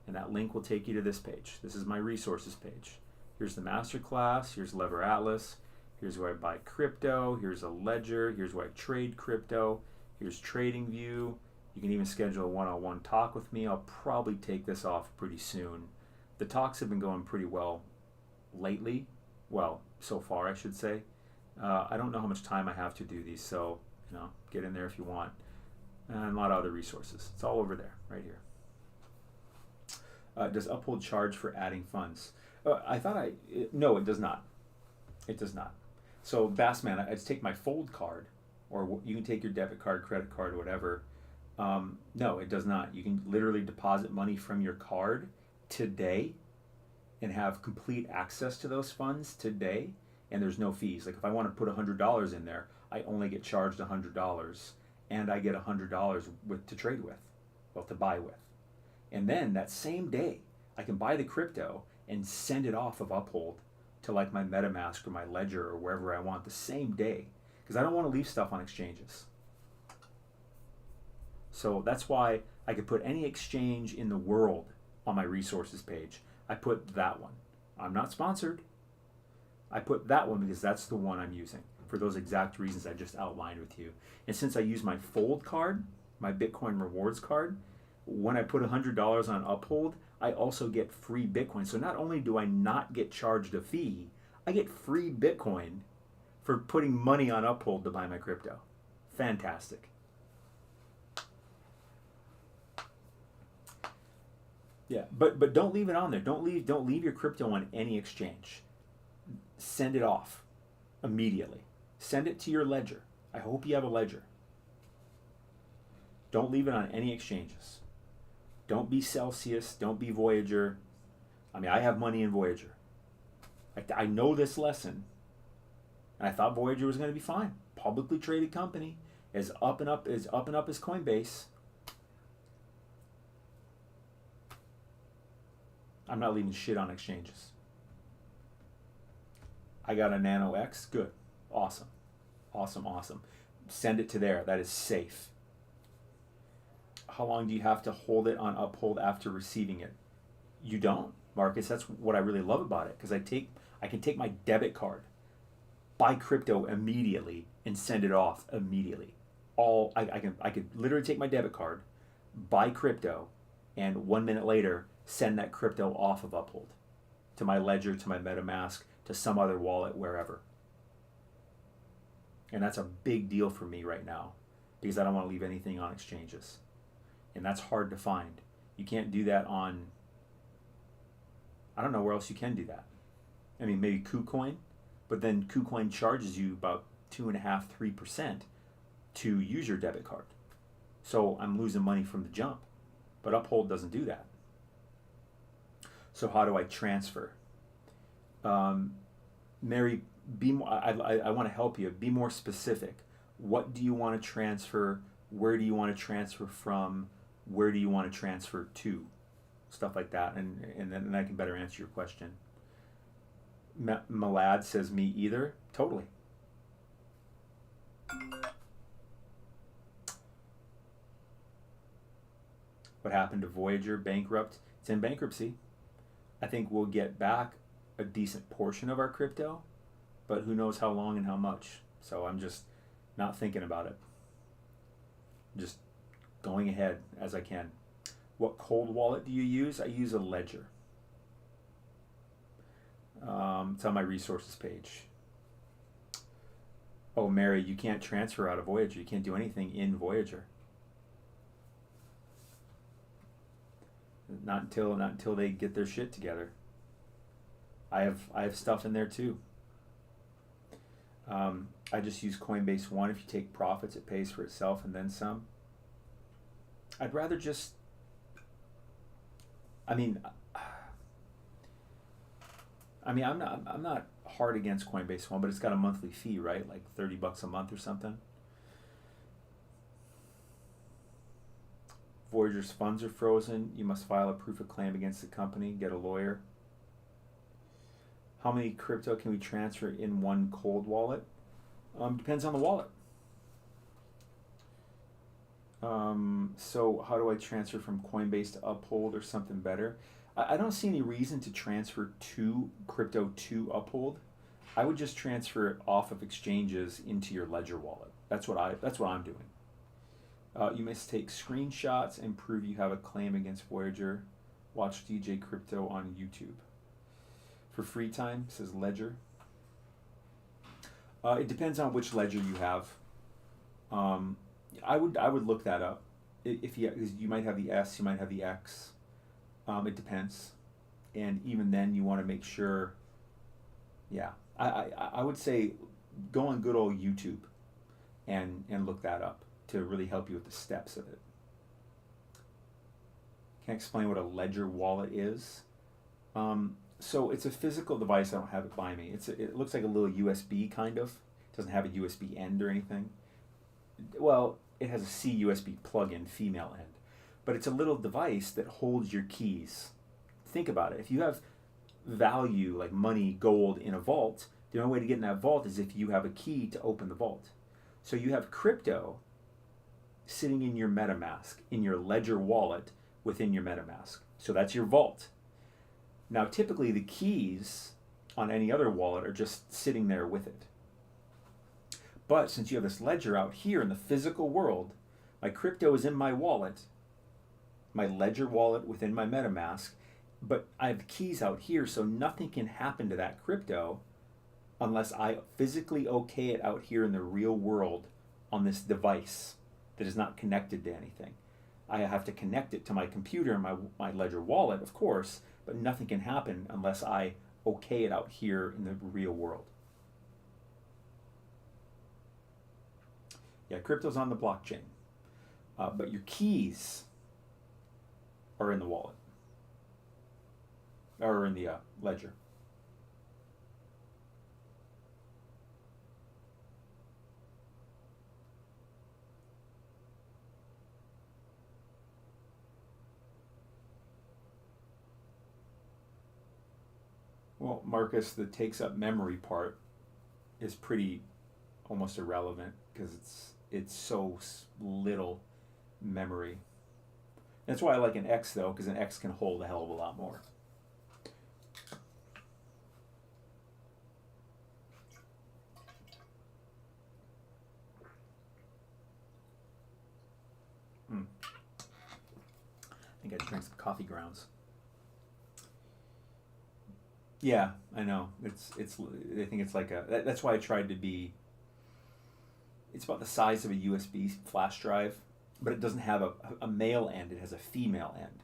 and that link will take you to this page. This is my resources page. Here's the masterclass. Here's Lever Atlas. Here's where I buy crypto. Here's a ledger. Here's where I trade crypto. Here's TradingView. You can even schedule a one-on-one talk with me. I'll probably take this off pretty soon. The talks have been going pretty well lately. Well, so far, I should say. I don't know how much time I have to do these, so get in there if you want. And a lot of other resources. It's all over there, right here. Does Uphold charge for adding funds? No, it does not. It does not. So Bassman, I just take my Fold card, or you can take your debit card, credit card, whatever. No, it does not. You can literally deposit money from your card today and have complete access to those funds today, and there's no fees. Like if I want to put $100 in there, I only get charged $100, and I get $100 to trade with, well, to buy with. And then that same day, I can buy the crypto and send it off of Uphold to like my MetaMask or my Ledger or wherever I want the same day, because I don't want to leave stuff on exchanges. So that's why I could put any exchange in the world on my resources page. I put that one. I'm not sponsored. I put that one because that's the one I'm using for those exact reasons I just outlined with you. And since I use my Fold card, my Bitcoin rewards card, when I put $100 on Uphold, I also get free Bitcoin. So not only do I not get charged a fee, I get free Bitcoin for putting money on Uphold to buy my crypto. Fantastic. Yeah, but don't leave it on there. Don't leave your crypto on any exchange. Send it off immediately. Send it to your ledger. I hope you have a ledger. Don't leave it on any exchanges. Don't be Celsius. Don't be Voyager. I mean, I have money in Voyager. I know this lesson. And I thought Voyager was going to be fine. Publicly traded company, as up and up as Coinbase. I'm not leaving shit on exchanges. I got a Nano X. Good. Awesome. Awesome. Send it to there. That is safe. How long do you have to hold it on Uphold after receiving it? You don't, Marcus. That's what I really love about it, because I can take my debit card, buy crypto immediately, and send it off immediately. I could literally take my debit card, buy crypto, and 1 minute later send that crypto off of Uphold to my Ledger, to my MetaMask, to some other wallet, wherever. And that's a big deal for me right now, because I don't want to leave anything on exchanges. And that's hard to find. You can't do that on, I don't know where else you can do that. I mean, maybe KuCoin, but then KuCoin charges you about 2.5%, 3% to use your debit card. So I'm losing money from the jump. But Uphold doesn't do that. So how do I transfer? Mary, be more. I want to help you. Be more specific. What do you want to transfer? Where do you want to transfer from? Where do you want to transfer to? Stuff like that, and then I can better answer your question. Malad says me either. Totally. What happened to Voyager? Bankrupt. It's in bankruptcy. I think we'll get back a decent portion of our crypto, but who knows how long and how much. So I'm just not thinking about it. Just going ahead as I can. What cold wallet do you use? I use a Ledger. It's on my resources page. Oh, Mary, you can't transfer out of Voyager. You can't do anything in Voyager. Not until they get their shit together. I have stuff in there too. I just use Coinbase One. If you take profits, it pays for itself and then some. I'd rather just. I'm not hard against Coinbase One, but it's got a monthly fee, right? Like $30 a month or something. Voyager's funds are frozen. You must file a proof of claim against the company. Get a lawyer. How many crypto can we transfer in one cold wallet? Depends on the wallet. So how do I transfer from Coinbase to Uphold or something better? I don't see any reason to transfer crypto to Uphold. I would just transfer it off of exchanges into your Ledger wallet. That's what I'm doing. You must take screenshots and prove you have a claim against Voyager. Watch DJ Crypto on YouTube. For free time, says Ledger. It depends on which ledger you have. I would look that up. If you might have the S, you might have the X. It depends, and even then you want to make sure. Yeah, I would say go on good old YouTube, and look that up to really help you with the steps of it. Can't explain what a Ledger wallet is. So it's a physical device. I don't have it by me. It looks like a little USB kind of. It doesn't have a USB end or anything. Well, it has a C USB plug-in female end. But it's a little device that holds your keys. Think about it. If you have value like money, gold in a vault, the only way to get in that vault is if you have a key to open the vault. So you have crypto sitting in your MetaMask, in your Ledger wallet within your MetaMask. So that's your vault. Now, typically the keys on any other wallet are just sitting there with it. But since you have this ledger out here in the physical world, my crypto is in my wallet, my Ledger wallet within my MetaMask, but I have the keys out here, so nothing can happen to that crypto unless I physically okay it out here in the real world on this device that is not connected to anything. I have to connect it to my computer and my Ledger wallet, of course, but nothing can happen unless I okay it out here in the real world. Yeah, crypto's on the blockchain, but your keys are in the wallet, or in the Ledger. Well, Marcus, the takes up memory part is pretty almost irrelevant because it's so little memory. That's why I like an X though, because an X can hold a hell of a lot more. I think I drank some coffee grounds. Yeah, I know. It's. I think it's like that's why I tried to be. It's about the size of a USB flash drive, but it doesn't have a male end. It has a female end,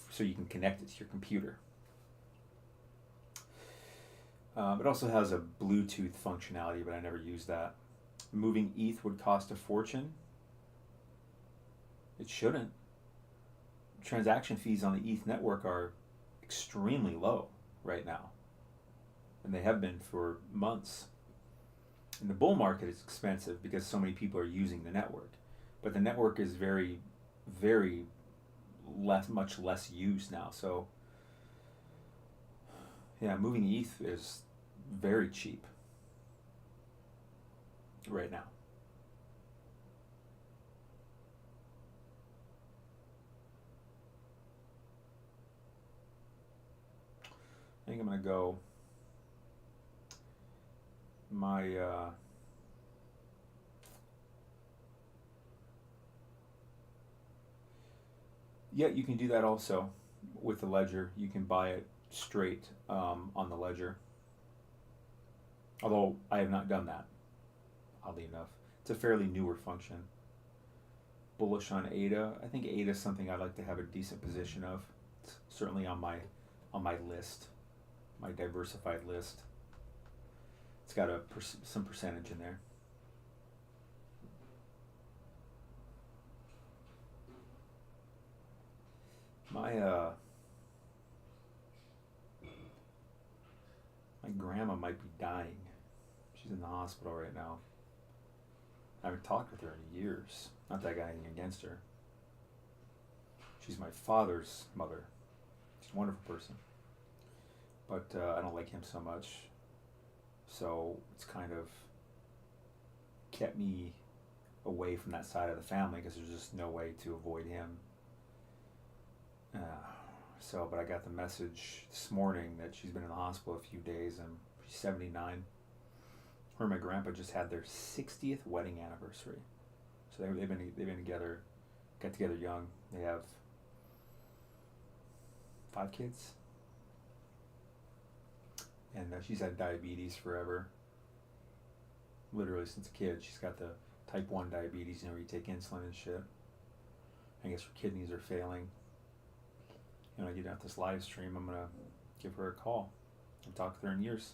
so you can connect it to your computer. It also has a Bluetooth functionality, but I never used that. Moving ETH would cost a fortune. It shouldn't. Transaction fees on the ETH network are extremely low right now. and they have been for months. And the bull market is expensive because so many people are using the network, but the network is very, very much less used now. So yeah, moving ETH is very cheap right now. I think I'm gonna go my yeah, you can do that also with the ledger. You can buy it straight on the ledger. Although I have not done that, oddly enough. It's a fairly newer function. Bullish on ADA. I think ADA is something I'd like to have a decent position of. It's certainly on my list, my diversified list. It's got some percentage in there. My grandma might be dying. She's in the hospital right now. I haven't talked with her in years. Not that I got anything against her. She's my father's mother. She's a wonderful person. But I don't like him so much. So it's kind of kept me away from that side of the family because there's just no way to avoid him. But I got the message this morning that she's been in the hospital a few days and she's 79. Her and my grandpa just had their 60th wedding anniversary. So they've been together, got together young. They have 5 kids. And she's had diabetes forever. Literally since a kid. She's got the type 1 diabetes, you take insulin and shit. I guess her kidneys are failing. I get out this live stream, I'm going to give her a call. I've talked with her in years.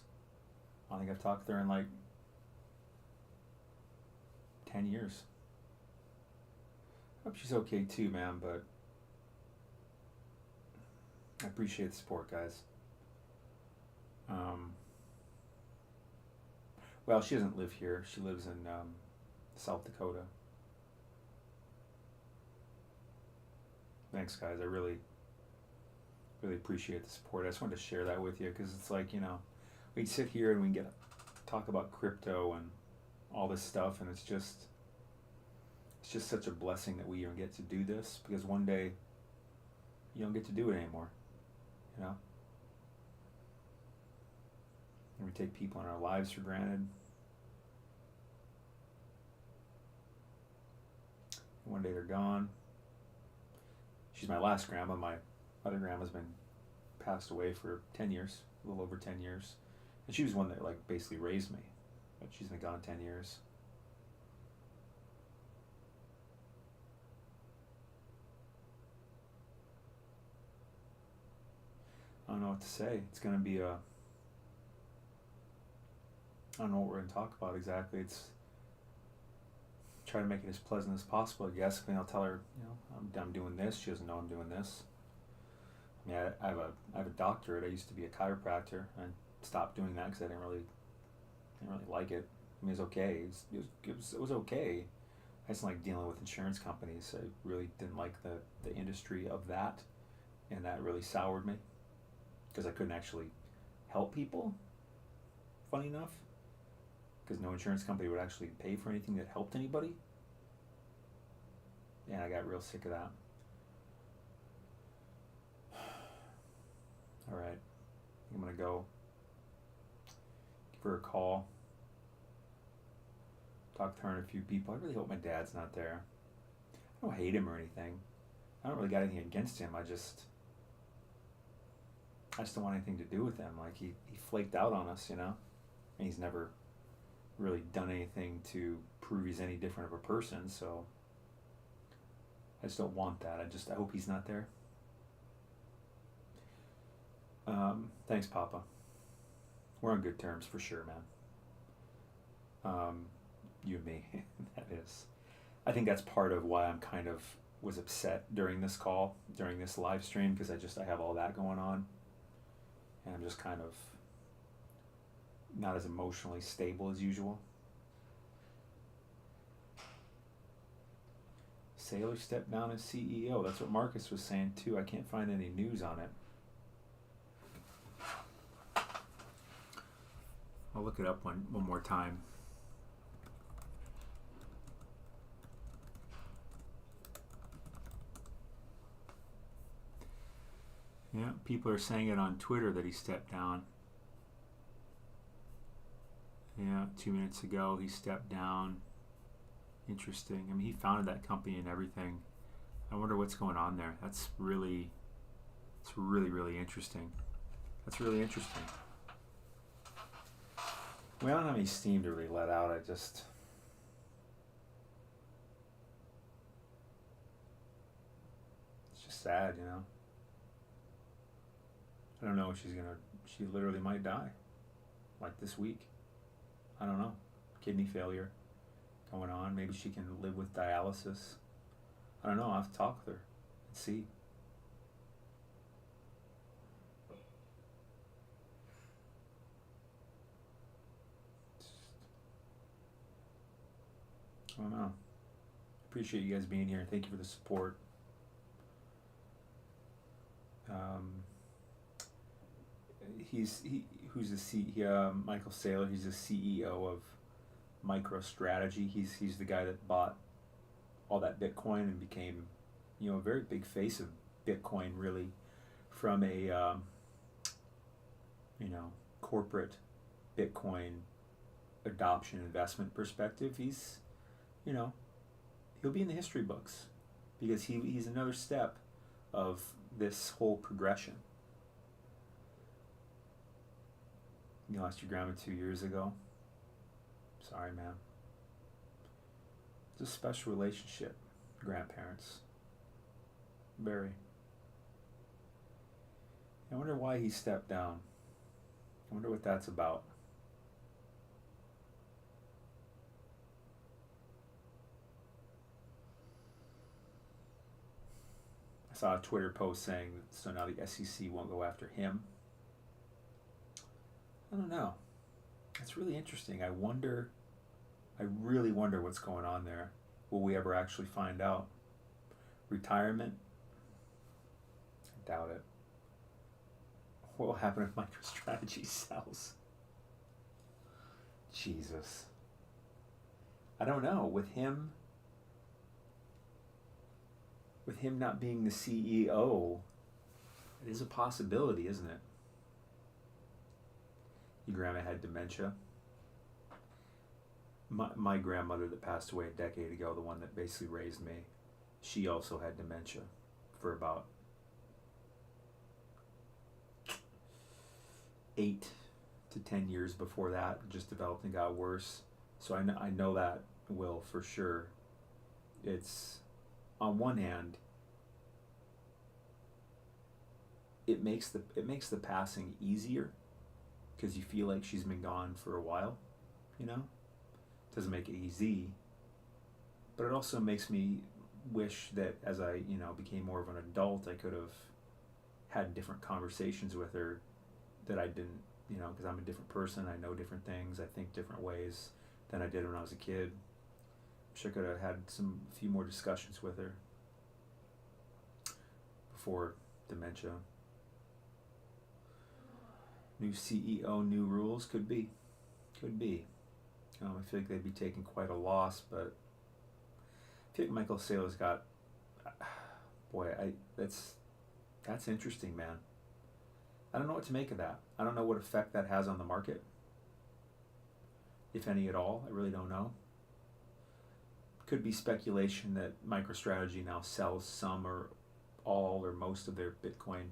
I don't think I've talked with her in like 10 years. I hope she's okay too, man, but I appreciate the support, guys. Well, she doesn't live here. She lives in South Dakota. Thanks, guys. I really appreciate the support. I just wanted to share that with you because it's like, we'd sit here and we talk about crypto and all this stuff, and it's just such a blessing that we even get to do this, because one day you don't get to do it anymore, And we take people in our lives for granted. One day they're gone. She's my last grandma. My other grandma's been passed away for 10 years, a little over 10 years. And she was one that basically raised me. But she's been gone 10 years. I don't know what to say. It's going to be I don't know what we're going to talk about exactly. It's try to make it as pleasant as possible, I guess. I'll tell her, I'm doing this. She doesn't know I'm doing this. I mean, I have a doctorate. I used to be a chiropractor. I stopped doing that because I didn't really like it. I mean, it was okay. It was okay. I just didn't like dealing with insurance companies. I really didn't like the industry of that, and that really soured me because I couldn't actually help people. Funny enough, because no insurance company would actually pay for anything that helped anybody. And I got real sick of that. All right, I'm gonna go give her a call, talk to her and a few people. I really hope my dad's not there. I don't hate him or anything. I don't really got anything against him. I just don't want anything to do with him. He flaked out on us, and he's never really done anything to prove he's any different of a person, so I just don't want that. I hope he's not there. Thanks, Papa. We're on good terms for sure, man. You and me, that is. I think that's part of why I'm kind of was upset during this call, during this live stream, because I have all that going on, and I'm just kind of not as emotionally stable as usual. Saylor stepped down as CEO. That's what Marcus was saying too. I can't find any news on it. I'll look it up one more time. Yeah, people are saying it on Twitter that he stepped down. Yeah, 2 minutes ago he stepped down. Interesting. I mean, he founded that company and everything. I wonder what's going on there. It's really interesting. That's really interesting. We don't have any steam to really let out. It's just sad, you know. I don't know if she literally might die. Like this week. I don't know. Kidney failure going on. Maybe she can live with dialysis. I don't know. I'll have to talk with her and see. I don't know. Appreciate you guys being here. Thank you for the support. Michael Saylor. He's the CEO of MicroStrategy. He's the guy that bought all that Bitcoin and became, a very big face of Bitcoin, really, from a corporate Bitcoin adoption investment perspective. He's, he'll be in the history books because he's another step of this whole progression. You lost your grandma 2 years ago. Sorry, man. It's a special relationship, grandparents. Very. I wonder why he stepped down. I wonder what that's about. I saw a Twitter post saying that so now the SEC won't go after him. I don't know. It's really interesting. I really wonder what's going on there. Will we ever actually find out? Retirement? I doubt it. What will happen if MicroStrategy sells? Jesus. I don't know. With him not being the CEO, it is a possibility, isn't it? Your grandma had dementia. My grandmother that passed away a decade ago, the one that basically raised me, she also had dementia for about 8 to 10 years before that. It just developed and got worse. So I know that, Will, for sure. It's, on one hand, it makes the passing easier because you feel like she's been gone for a while, Doesn't make it easy, but it also makes me wish that as I, became more of an adult, I could have had different conversations with her that I didn't, because I'm a different person. I know different things. I think different ways than I did when I was a kid. Wish I could have had a few more discussions with her before dementia. New CEO, new rules, could be. I feel like they'd be taking quite a loss, but I feel like Michael Saylor's got, that's interesting, man. I don't know what to make of that. I don't know what effect that has on the market, if any at all. I really don't know. Could be speculation that MicroStrategy now sells some or all or most of their Bitcoin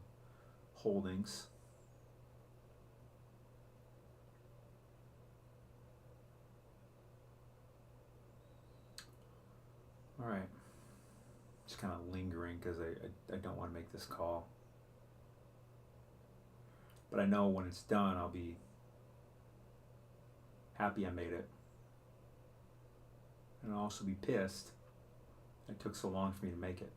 holdings. All right, just kind of lingering because I don't want to make this call. But I know when it's done, I'll be happy I made it. And I'll also be pissed it took so long for me to make it.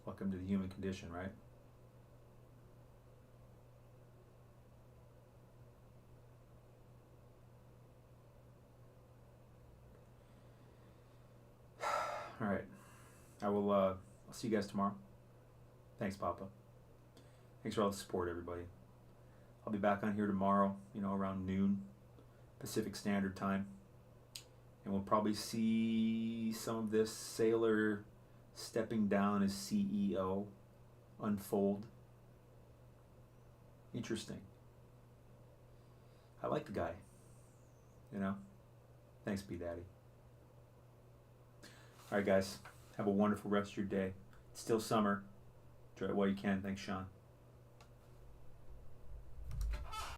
Welcome to the human condition, right? I'll see you guys tomorrow. Thanks, Papa. Thanks for all the support, everybody. I'll be back on here tomorrow, around noon Pacific Standard Time. And we'll probably see some of this Saylor stepping down as CEO unfold. Interesting. I like the guy. Thanks, B Daddy. All right, guys. Have a wonderful rest of your day. It's still summer. Enjoy it while you can. Thanks, Sean.